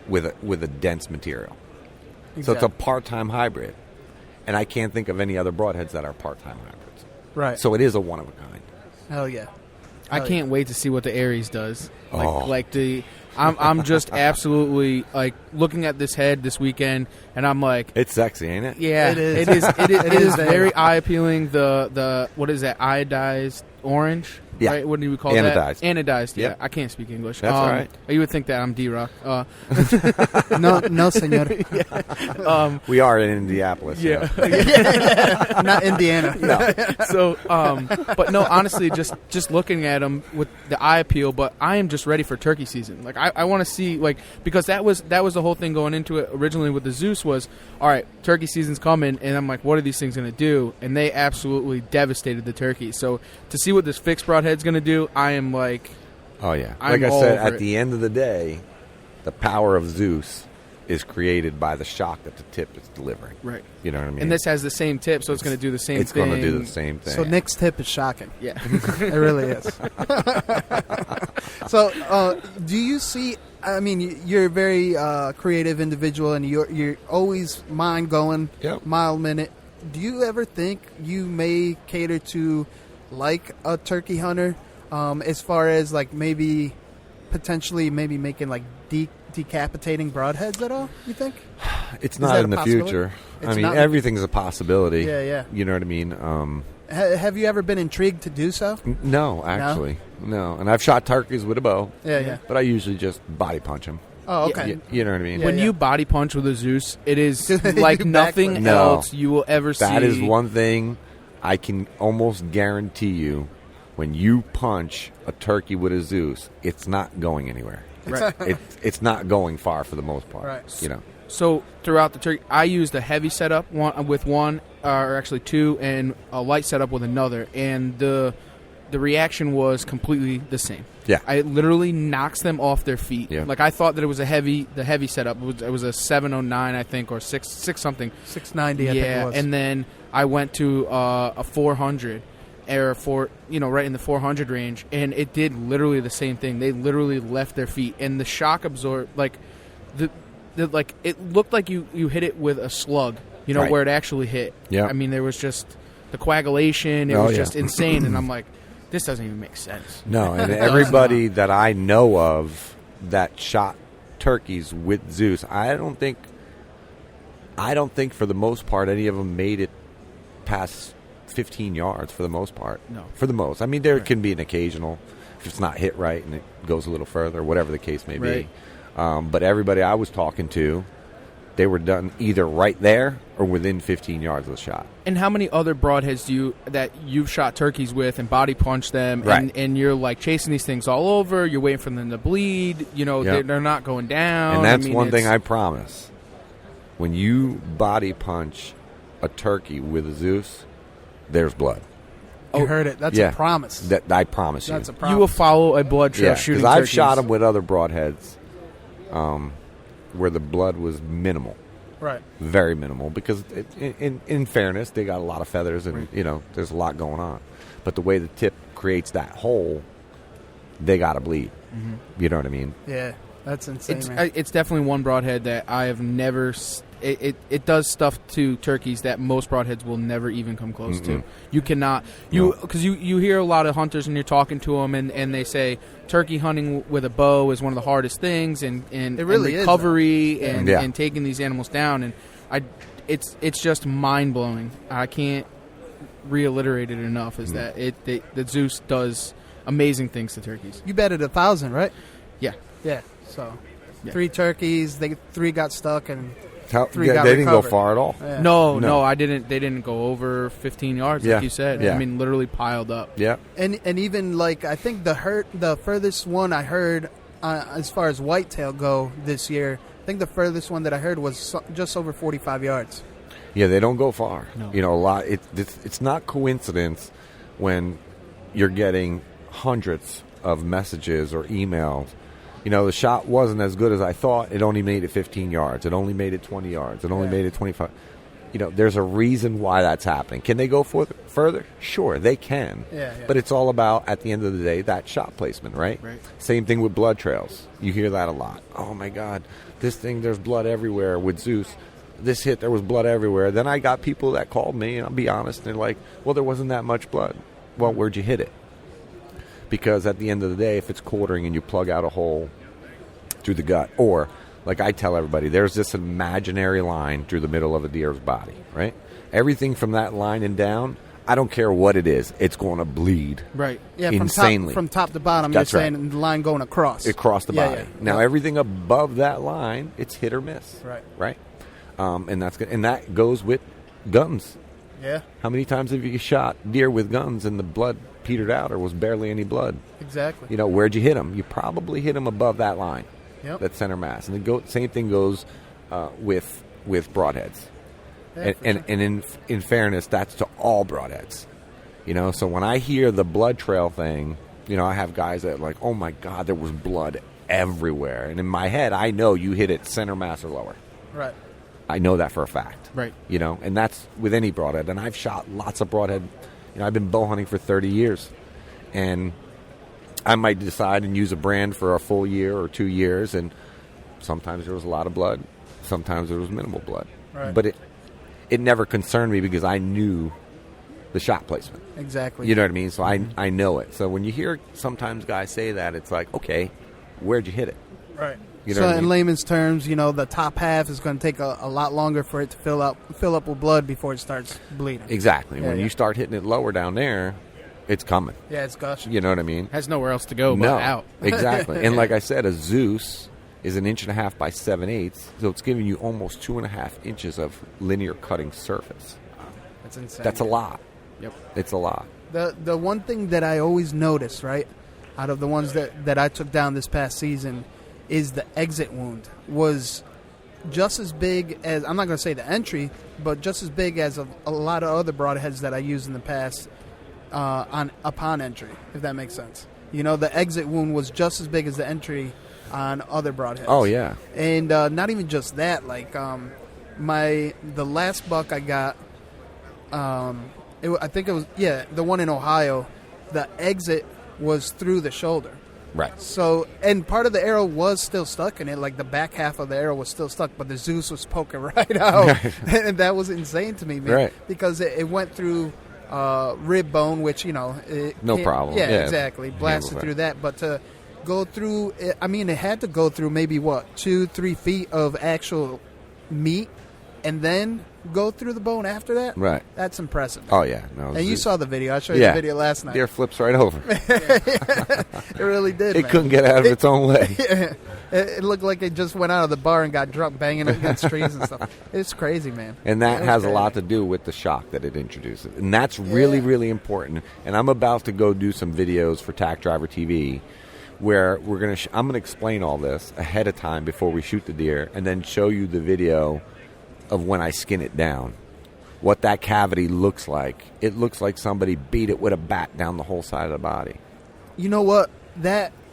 with a dense material. Exactly. So it's a part-time hybrid. And I can't think of any other broadheads that are part-time hybrids. Right. So it is a one of a kind. Hell yeah. I can't wait to see what the ARES does. Oh. I'm just absolutely like looking at this head this weekend, and I'm like, it's sexy, ain't it? Yeah, it is. It is very eye appealing. The what is that? Iodized orange. Yeah. Right? What do we call Anodized. that? Anodized. Yeah. Yep. I can't speak English. That's all right. You would think that I'm D-Rock. No, senor. We are in Indianapolis. Yeah. So. Not Indiana. No. So, but no, honestly, just looking at them with the eye appeal, but I am just ready for turkey season. Like, I want to see, like, because that was the whole thing going into it originally with the Zeus was, all right, turkey season's coming, and I'm like, what are these things going to do? And they absolutely devastated the turkey. So to see what this fixed broadhead's going to do, I am like, oh yeah, I'm like I all said, over at it. the end of the day, the power of Zeus is created by the shock that the tip is delivering. Right. You know what I mean? and this has the same tip, so it's going to do the same It's thing. going to do the same thing. So Nick's tip is shocking. Yeah. It really is. So, do you see? I mean, you're a very creative individual, and you're always mind going, mile a minute. Do you ever think you may cater to like a turkey hunter, as far as like maybe potentially making like decapitating broadheads at all? You think? It's not in the future. I mean, everything's a possibility. Yeah, yeah. You know what I mean? Have you ever been intrigued to do so? No, actually, no. And I've shot turkeys with a bow. Yeah, yeah. But I usually just body punch them. Oh, okay. You know what I mean? When you body punch with a Zeus, it is like nothing else you will ever see. That is one thing I can almost guarantee you. When you punch a turkey with a Zeus, it's not going anywhere. Right. It's not going far for the most part. Right. You know. So throughout the turkey, I used a heavy setup with one, or actually two, and a light setup with another, and the reaction was completely the same. Yeah, it literally knocks them off their feet. Yeah. Like I thought that it was the heavy setup. It was a 709, I think, or six something, 690. I think it was. And then I went to a 400. Right in the 400 range, and it did literally the same thing. They literally left their feet, and the shock absorbed, like like it looked like you hit it with a slug, right. where it actually hit. Yeah, I mean there was just the coagulation. It was just insane, and I'm like, this doesn't even make sense. No, and everybody that I know of that shot turkeys with Zeus, I don't think for the most part any of them made it past 15 yards for the most part. No. For the most. I mean, there can be an occasional, if it's not hit right and it goes a little further, whatever the case may be. But everybody I was talking to, they were done either right there or within 15 yards of the shot. And how many other broadheads that you've shot turkeys with and body punched them, right. and you're like chasing these things all over, you're waiting for them to bleed, they're not going down. And that's one thing I promise. When you body punch a turkey with a Zeus, there's blood. You heard it. That's a promise. That I promise you. That's a promise. You will follow a blood trail shooting because I've turkeys. shot them with other broadheads where the blood was minimal. Right. Very minimal because, in fairness, they got a lot of feathers and, there's a lot going on. But the way the tip creates that hole, they got to bleed. Mm-hmm. You know what I mean? Yeah. That's insane, man. It's definitely one broadhead that I have never... It does stuff to turkeys that most broadheads will never even come close to. You cannot... Because you hear a lot of hunters and you're talking to them and they say turkey hunting with a bow is one of the hardest things and it really recovery and taking these animals down. And it's just mind-blowing. I can't reiterate it enough is that that Zeus does amazing things to turkeys. You betted 1,000, right? Yeah. Yeah. So 3 turkeys, 3 got stuck and... They didn't go far at all. Yeah. No, I didn't. They didn't go over 15 yards, like you said. Yeah. I mean, literally piled up. Yeah. And even like I think the furthest one I heard as far as whitetail go this year, I think the furthest one that I heard was just over 45 yards. Yeah, they don't go far. No. A lot. It's not coincidence when you're getting hundreds of messages or emails. The shot wasn't as good as I thought. It only made it 15 yards. It only made it 20 yards. It only made it 25. There's a reason why that's happening. Can they go further? Sure, they can. Yeah. But it's all about, at the end of the day, that shot placement, right? Right. Same thing with blood trails. You hear that a lot. Oh, my God, this thing, there's blood everywhere with Zeus. This hit, there was blood everywhere. Then I got people that called me, and I'll be honest, they're like, well, there wasn't that much blood. Well, where'd you hit it? Because at the end of the day, if it's quartering and you plug out a hole through the gut, or like I tell everybody, there's this imaginary line through the middle of a deer's body, right? Everything from that line and down, I don't care what it is, it's going to bleed. Right. Yeah, insanely. From top to bottom, That's you're right. saying the line going across. Across the body. Yeah. Now, everything above that line, it's hit or miss. Right. Right? And that's good. And that goes with guns. Yeah. How many times have you shot deer with guns and the blood petered out or was barely any blood? Exactly. Where'd you hit them? You probably hit them above that line. Yep. That center mass. And the same thing goes with broadheads. Yeah, and in fairness, that's to all broadheads. So when I hear the blood trail thing, I have guys that are like, oh my God, there was blood everywhere. And in my head, I know you hit it center mass or lower. Right. I know that for a fact. Right. And that's with any broadhead. And I've shot lots of broadhead. I've been bow hunting for 30 years. And I might decide and use a brand for a full year or 2 years. And sometimes there was a lot of blood. Sometimes there was minimal blood. Right. But it never concerned me because I knew the shot placement. Exactly. You know what I mean? So I know it. So when you hear sometimes guys say that, it's like, okay, where'd you hit it? Right. You know so what I mean? in layman's terms, the top half is going to take a lot longer for it to fill up with blood before it starts bleeding. Exactly. Yeah, when you start hitting it lower down there, it's coming. Yeah, it's gushing. You know what I mean? Has nowhere else to go but out. Exactly. And like I said, a Zeus is 1.5 inches by 7/8, so it's giving you almost 2.5 inches of linear cutting surface. That's insane. That's a lot. Yep. It's a lot. The one thing that I always notice, right, out of the ones that I took down this past season, is the exit wound was just as big as, I'm not going to say the entry, but just as big as a lot of other broadheads that I used in the past upon entry, if that makes sense. You know, the exit wound was just as big as the entry on other broadheads. Oh, yeah. And not even just that. Like, the last buck I got, I think it was, the one in Ohio, the exit was through the shoulder. Right. So, and part of the arrow was still stuck in it, like the back half of the arrow was still stuck, but the Zeus was poking right out. And that was insane to me, man. Right. Because it went through rib bone, which, you know. No problem. Yeah, exactly. Blasted through that. But to go through, I mean, it had to go through maybe, 2-3 feet of actual meat and then go through the bone after that. Right. That's impressive. Oh, yeah. No, and you saw the video. I showed you the video last night. Deer flips right over. It really did, It man. couldn't get out of its own way. It looked like it just went out of the bar and got drunk banging against trees and stuff. It's crazy, man. And that has a lot to do with the shock that it introduces. And that's really, really important. And I'm about to go do some videos for Tack Driver TV where I'm going to explain all this ahead of time before we shoot the deer and then show you the video of when I skin it down, what that cavity looks like. It looks like somebody beat it with a bat down the whole side of the body. You know what?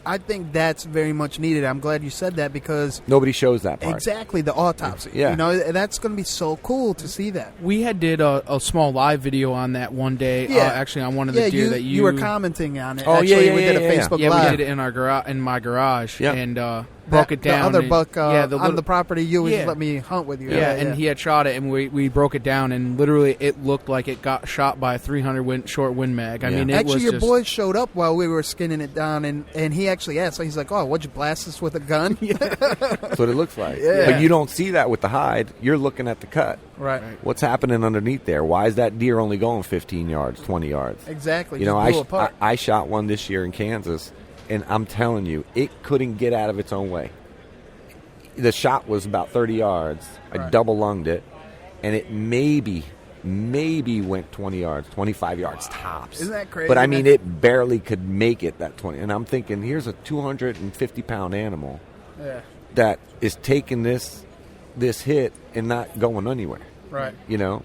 I think that's very much needed. I'm glad you said that because nobody shows that part. Exactly, the autopsy. Yeah. You know, that's going to be so cool to see that. We did a small live video on that one day. Yeah. Actually, on one of the deer that you were commenting on it. Oh, actually, yeah, we did a Facebook yeah, Live. we did it in our in my garage and broke it down. The other buck on on the property, you always let me hunt with you. And he had shot it, and we broke it down, and literally it looked like it got shot by a 300 short wind mag. I mean, it actually, was your just... boys showed up while we were skinning it down, and he actually asked. So he's like, "Oh, what'd you blast this with a gun?" That's what it looks like. Yeah. But you don't see that with the hide. You're looking at the cut. Right. What's happening underneath there? Why is that deer only going 15 yards, 20 yards? Exactly. You know, Just blew apart. I shot one this year in Kansas, and I'm telling you, it couldn't get out of its own way. The shot was about 30 yards. I double lunged it, and it maybe went 20 yards, 25 yards tops. Isn't that crazy? But, I mean, it barely could make it that 20. And I'm thinking, here's a 250-pound animal that is taking this hit and not going anywhere. Right. You know?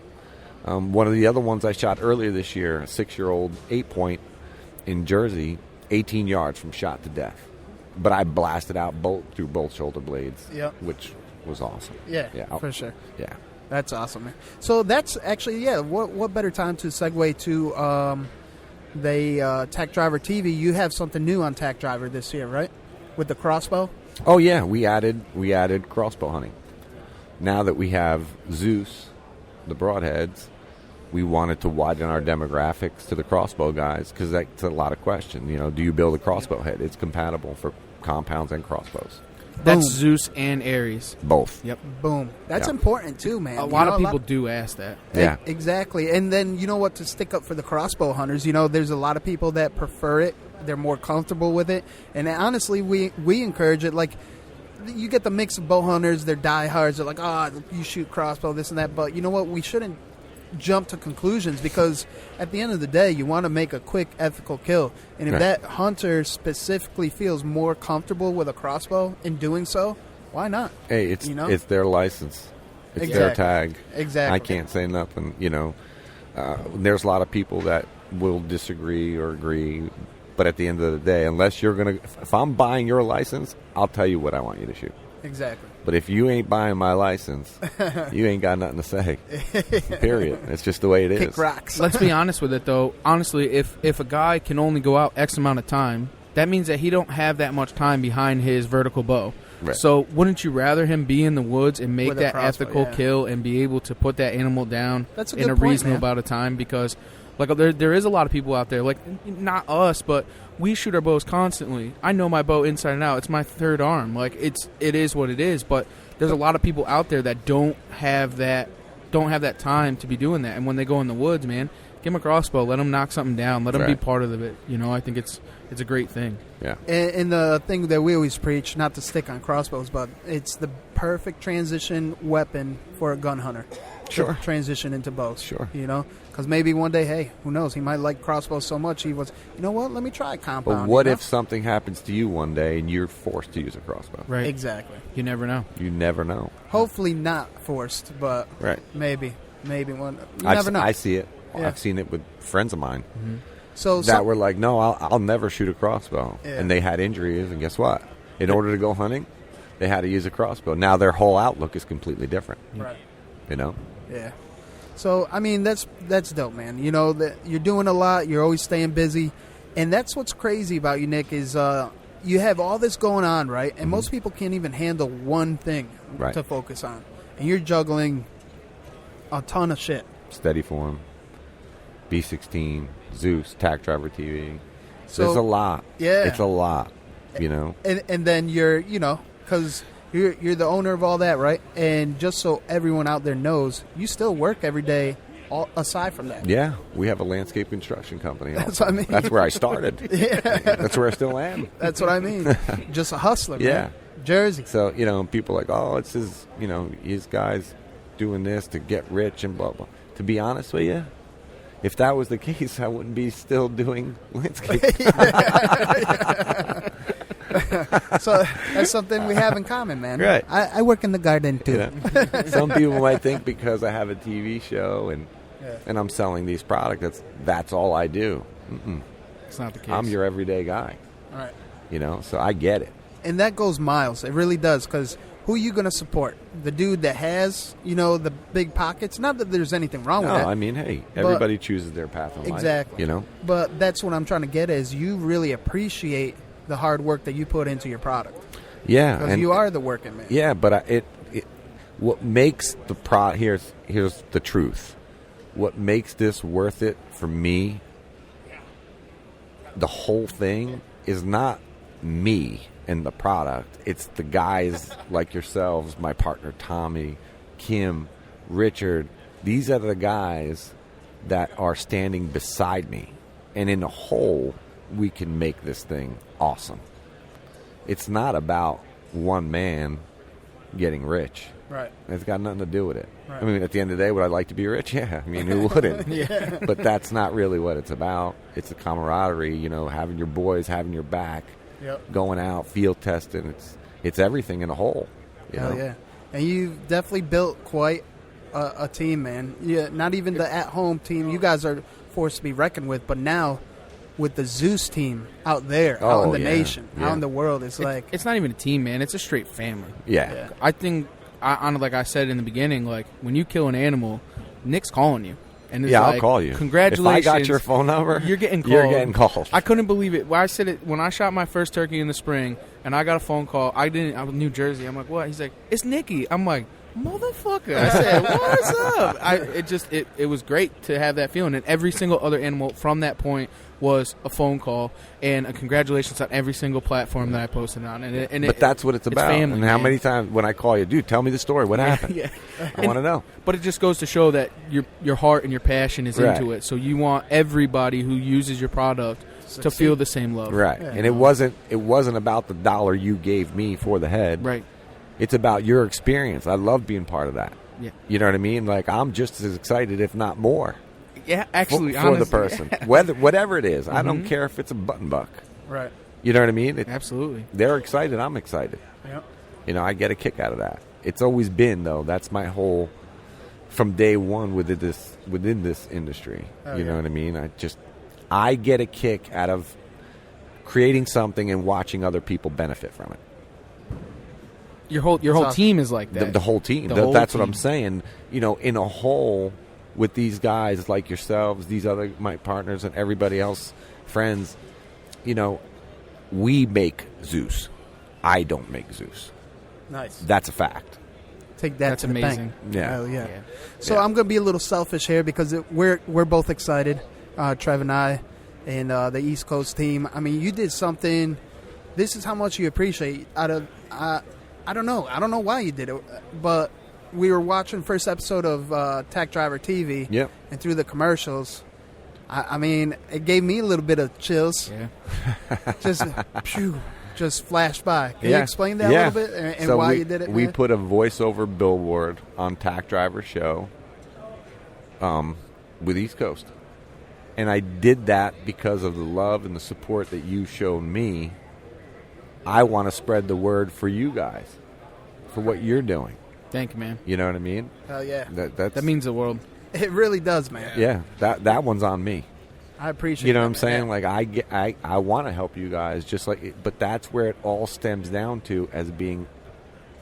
One of the other ones I shot earlier this year, a 6-year-old 8-point in Jersey, 18 yards from shot to death. But I blasted out through both shoulder blades, which was awesome. Yeah, for sure. Yeah. That's awesome, man. So that's actually, what better time to segue to the Tack Driver TV? You have something new on Tack Driver this year, right? With the crossbow? Oh, yeah. We added crossbow hunting. Now that we have Zeus, the broadheads, we wanted to widen our demographics to the crossbow guys because that's a lot of question. You know, do you build a crossbow head? It's compatible for compounds and crossbows. That's Boom. Zeus and Ares. Both. Yep. Boom. That's important too, man. A lot of people do ask that. Yeah. Exactly. And then, you know what, to stick up for the crossbow hunters, you know, there's a lot of people that prefer it. They're more comfortable with it. And honestly, we encourage it. Like, you get the mix of bow hunters, they're diehards. They're like, you shoot crossbow, this and that. But you know what? We shouldn't jump to conclusions because at the end of the day, you want to make a quick, ethical kill. And if that hunter specifically feels more comfortable with a crossbow in doing so, why not? Hey, it's their license. It's their tag. Exactly. I can't say nothing. You know, there's a lot of people that will disagree or agree. But at the end of the day, unless you're going to... If I'm buying your license, I'll tell you what I want you to shoot. Exactly. But if you ain't buying my license, you ain't got nothing to say. Period. It's just the way it is. Kick rocks. Let's be honest with it, though. Honestly, if a guy can only go out X amount of time, that means that he don't have that much time behind his vertical bow. Right. So wouldn't you rather him be in the woods and make With a that crossbow, ethical kill and be able to put that animal down That's a in good a point, reasonable man. amount of time? Because like there is a lot of people out there, like not us, but we shoot our bows constantly. I know my bow inside and out. It's my third arm. Like it is what it is. But there's a lot of people out there that don't have that time to be doing that. And when they go in the woods, man, give them a crossbow. Let them knock something down. Let them be part of it. You know, I think it's a great thing. Yeah. And the thing that we always preach, not to stick on crossbows, but it's the perfect transition weapon for a gun hunter. Sure. to transition into bows. Sure. You know, because maybe one day, hey, who knows? He might like crossbows so much he was, you know what? Let me try compound. But what you know? if something happens to you one day and you're forced to use a crossbow? Right. Exactly. You never know. You never know. Hopefully not forced, but Right. maybe one. You never know. I see it. Yeah. I've seen it with friends of mine So that were like, no, I'll never shoot a crossbow. Yeah. And they had injuries, and guess what? In order to go hunting, they had to use a crossbow. Now their whole outlook is completely different. Right. You know? Yeah. So I mean that's dope, man. You know that you're doing a lot. You're always staying busy, and that's what's crazy about you, Nick. Is you have all this going on, right? And most people can't even handle one thing Right. to focus on, and you're juggling a ton of shit. Steady form, B16, Zeus, Tack Driver TV. So, There's a lot. Yeah. It's a lot. You know? And then you're, you know, because you're the owner of all that, right? And just so everyone out there knows, you still work every day aside from that. Yeah, we have a landscape construction company. That's also. what I mean. That's where I started. Yeah. That's where I still am. That's what I mean. Just a hustler, Yeah. man. Jersey. So, you know, people are like, oh, it's his, you know, his guy's doing this to get rich and blah, blah. To be honest with you, if that was the case, I wouldn't be still doing landscape. So that's something we have in common, man. Right. I work in the garden, too. Yeah. Some people might think because I have a TV show and I'm selling these products, that's all I do. Mm-mm. It's not the case. I'm your everyday guy. All right. You know, so I get it. And that goes miles. It really does, because who are you going to support? The dude that has, you know, the big pockets? Not that there's anything wrong with that. No, I mean, hey, everybody chooses their path in life. Exactly. You know? But that's what I'm trying to get is you really appreciate the hard work that you put into your product. Yeah. Because and you are the working man. Yeah, but what makes the here's the truth. What makes this worth it for me, the whole thing, is not me and the product. It's the guys like yourselves, my partner Tommy, Kim, Richard. These are the guys that are standing beside me. And in a whole, we can make this thing awesome. It's not about one man getting rich. Right. It's got nothing to do with it. Right. I mean, at the end of the day, would I like to be rich? Yeah. I mean, who wouldn't? Yeah. But that's not really what it's about. It's the camaraderie, you know, having your boys, having your back, going out, field testing. It's everything in a whole. You Hell know? yeah. And you've definitely built quite a team, man. Yeah, not even the at-home team. You guys are forced to be reckoned with, but now with the Zeus team out there, out in the nation, out in the world, it's like... It's not even a team, man. It's a straight family. Yeah. I think, like I said in the beginning, like, when you kill an animal, Nick's calling you. And it's I'll like, call you. Congratulations. If I got your phone number, you're getting called. You're getting called. I couldn't believe it. Well, I said it when I shot my first turkey in the spring, and I got a phone call. I was in New Jersey. I'm like, what? He's like, it's Nicky. I'm like, motherfucker. I said, what's up? It was great to have that feeling. And every single other animal from that point was a phone call and a congratulations on every single platform that I posted on. But that's what it's about. Family, and how man. many times when I call you, dude, tell me the story. What happened? Yeah. I want to know. But it just goes to show that your heart and your passion is Right. into it. So you want everybody who uses your product to feel the same love. Right. Yeah. And it wasn't about the dollar you gave me for the head. Right. It's about your experience. I love being part of that. Yeah. You know what I mean? Like, I'm just as excited, if not more. Yeah, actually, for honestly, the person, whatever it is. I don't care if it's a button buck. Right. You know what I mean? Absolutely. They're excited. I'm excited. Yep. You know, I get a kick out of that. It's always been, though. That's my whole, from day one within this industry. Oh, you know yeah. what I mean? I get a kick out of creating something and watching other people benefit from it. Your whole awesome. team is like that. The whole team. The whole That's team. what I'm saying. You know, in a whole, with these guys like yourselves, these other my partners, and everybody else, friends. You know, we make Zeus. I don't make Zeus. Nice. That's a fact. Take that That's to the amazing. bank. Yeah. Hell yeah. Yeah. So Yeah. I'm going to be a little selfish here because we're both excited, Trev and I, and the East Coast team. I mean, you did something. This is how much you appreciate. I don't know. I don't know why you did it, but we were watching first episode of Tack Driver TV. Yep. And through the commercials, I mean, it gave me a little bit of chills. Yeah. Just flashed by. Can Yeah. you explain that a little bit and So why we, you did it? We man? put a voiceover billboard on Tack Driver Show with East Coast. And I did that because of the love and the support that you showed me. I want to spread the word for you guys, for what you're doing. Thank you, man. You know what I mean? Hell yeah. That means the world. It really does, man. Yeah, that one's on me. I appreciate it. You know what I'm saying? Yeah. Like, I want to help you guys, just like, but that's where it all stems down to as being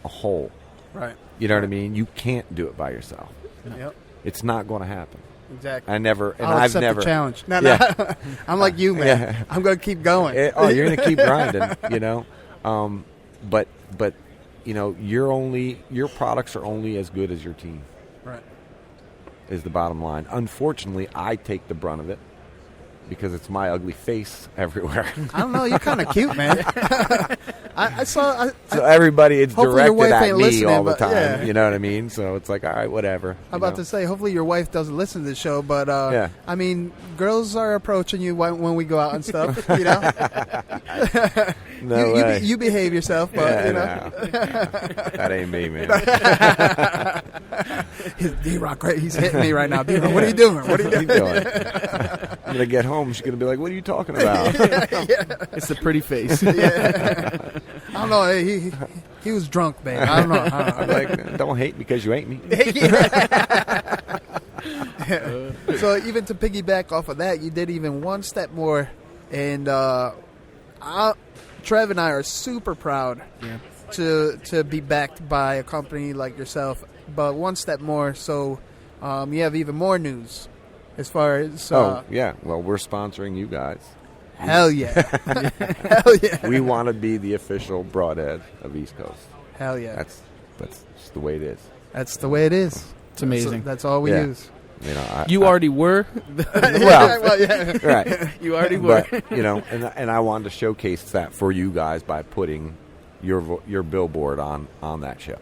a whole. Right. You know what I mean? You can't do it by yourself. Yep. It's not going to happen. Exactly. I've never. The challenge. No. I'm like you, man. Yeah. I'm going to keep going. You're going to keep grinding. You know, but you know, your products are only as good as your team. Right. Is the bottom line. Unfortunately, I take the brunt of it because it's my ugly face everywhere. I don't know. You're kind of cute, man. I saw. So everybody, it's directed at me all the time. Yeah. You know what I mean? So it's like, all right, whatever. I'm about to say, hopefully your wife doesn't listen to the show, but yeah. I mean, girls are approaching you when we go out and stuff. You know. No way. You behave yourself, but you know. No. That ain't me, man. D-Rock, he's hitting me right now. D-Rock, what are you doing? What are you doing? I'm gonna get home. She's gonna be like, "What are you talking about?" It's the pretty face. Yeah. I don't know. He was drunk, babe. I don't know. I'm like, don't hate me because you ain't me. So even to piggyback off of that, you did even one step more, and Trev and I are super proud to be backed by a company like yourself. But one step more, so you have even more news as far as. Yeah. Well, we're sponsoring you guys. Hell yeah. Hell yeah. We want to be the official broadhead of East Coast. Hell yeah. That's just the way it is. That's the way it is. It's amazing. That's all we use. You know, you already were. Well, yeah. Right. You already were. But, you know, and I wanted to showcase that for you guys by putting your billboard on that show.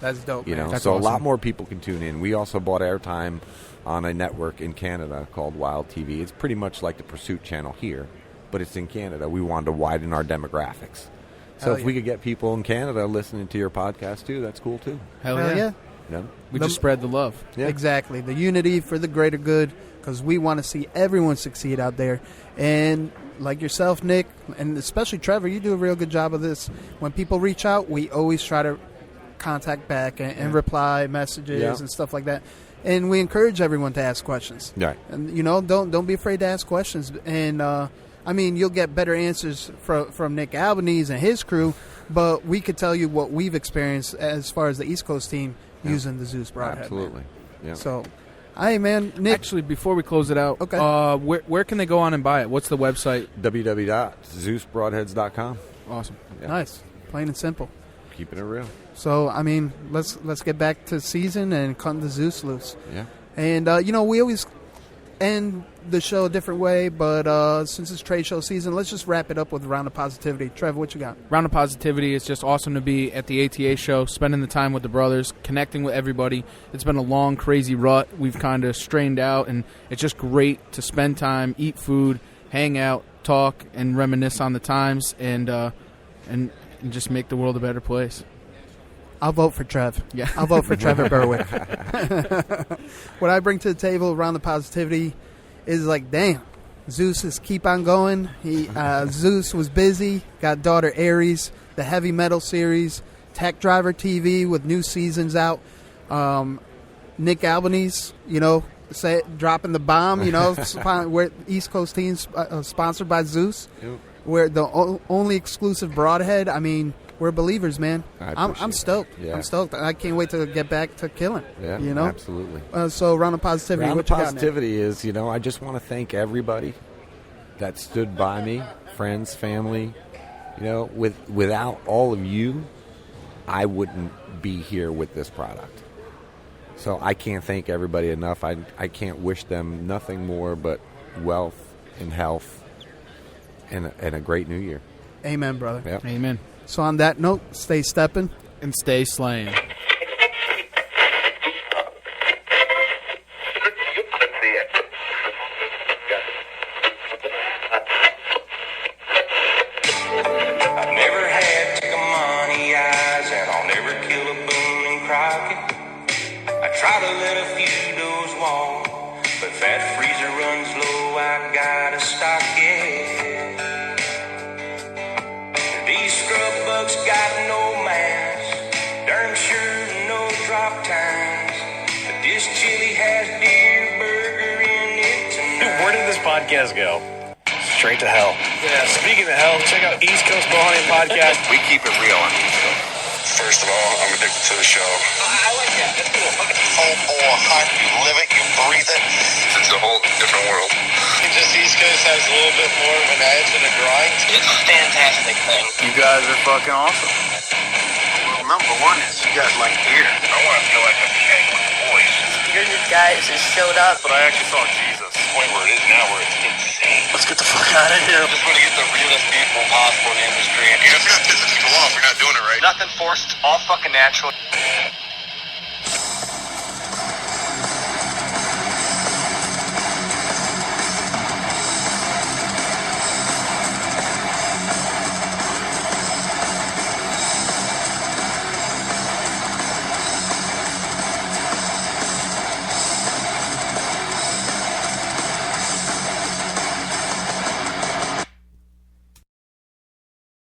That's dope. You know, That's so awesome. a lot more people can tune in. We also bought airtime on a network in Canada called Wild TV. It's pretty much like the Pursuit channel here, but it's in Canada. We wanted to widen our demographics. So if we could get people in Canada listening to your podcast too, that's cool too. Hell yeah. You know? We just spread the love. Yeah. Exactly. The unity for the greater good, because we want to see everyone succeed out there. And like yourself, Nick, and especially Trevor, you do a real good job of this. When people reach out, we always try to contact back and reply messages and stuff like that. And we encourage everyone to ask questions. Right. And, you know, don't be afraid to ask questions. And, I mean, you'll get better answers from Nick Albanese and his crew, but we could tell you what we've experienced as far as the East Coast team using the Zeus Broadhead. Absolutely. Yeah. So, hey, man, Nick. Actually, before we close it out, okay. Where can they go on and buy it? What's the website? www.zeusbroadheads.com. Awesome. Yeah. Nice. Plain and simple. Keeping it real. So, I mean, let's get back to season and cutting the Zeus loose. Yeah. And, you know, we always end the show a different way, but since it's trade show season, let's just wrap it up with a round of positivity. Trevor, what you got? Round of positivity. It's just awesome to be at the ATA show, spending the time with the brothers, connecting with everybody. It's been a long, crazy rut. We've kind of strained out, and it's just great to spend time, eat food, hang out, talk, and reminisce on the times, and just make the world a better place. I'll vote for Trev. Yeah. I'll vote for Trevor Berwick. What I bring to the table around the positivity is like, damn, Zeus is keep on going. Zeus was busy, got Daughter ARES, the heavy metal series, Tech Driver TV with new seasons out. Nick Albanese, you know, dropping the bomb, you know, we're East Coast teams sponsored by Zeus. Yep. We're the only exclusive broadhead. I mean, we're believers, man. I'm stoked. Yeah. I'm stoked. I can't wait to get back to killing. Yeah, you know, absolutely. So round of positivity. Round what of you got, positivity is, you know, I just want to thank everybody that stood by me, friends, family. You know, without all of you, I wouldn't be here with this product. So I can't thank everybody enough. I can't wish them nothing more but wealth and health and a great new year. Amen, brother. Yep. Amen. So on that note, stay stepping and stay slaying. Never had Tigamani eyes, and I'll never kill a Boone and Crockett. I try to let a few doors walk. that freezer runs low, I gotta stock it. These scrub bugs got no mask, darn sure no drop times. But this chili has deer burger in it tonight. Dude, where did this podcast go? Straight to hell. Yeah, speaking of hell, check out East Coast Bowhunting Podcast. We keep it real on East Coast. First of all, I'm addicted to the show. I like that. That's cool. Full bore hunt. You live it, you breathe it. It's a whole different world. Just East Coast has a little bit more of an edge and a grind. It's a fantastic thing. You guys are fucking awesome. Well, number one is you guys like beer. I want to feel like I'm hanging with the boys. You're the guys that showed up. But I actually saw Jesus. The point where it is now where it's insane. Let's get the fuck out of here. Just want to get the realest people possible in the industry. You just got to piss people off. You're not doing it right. Nothing forced, all fucking natural.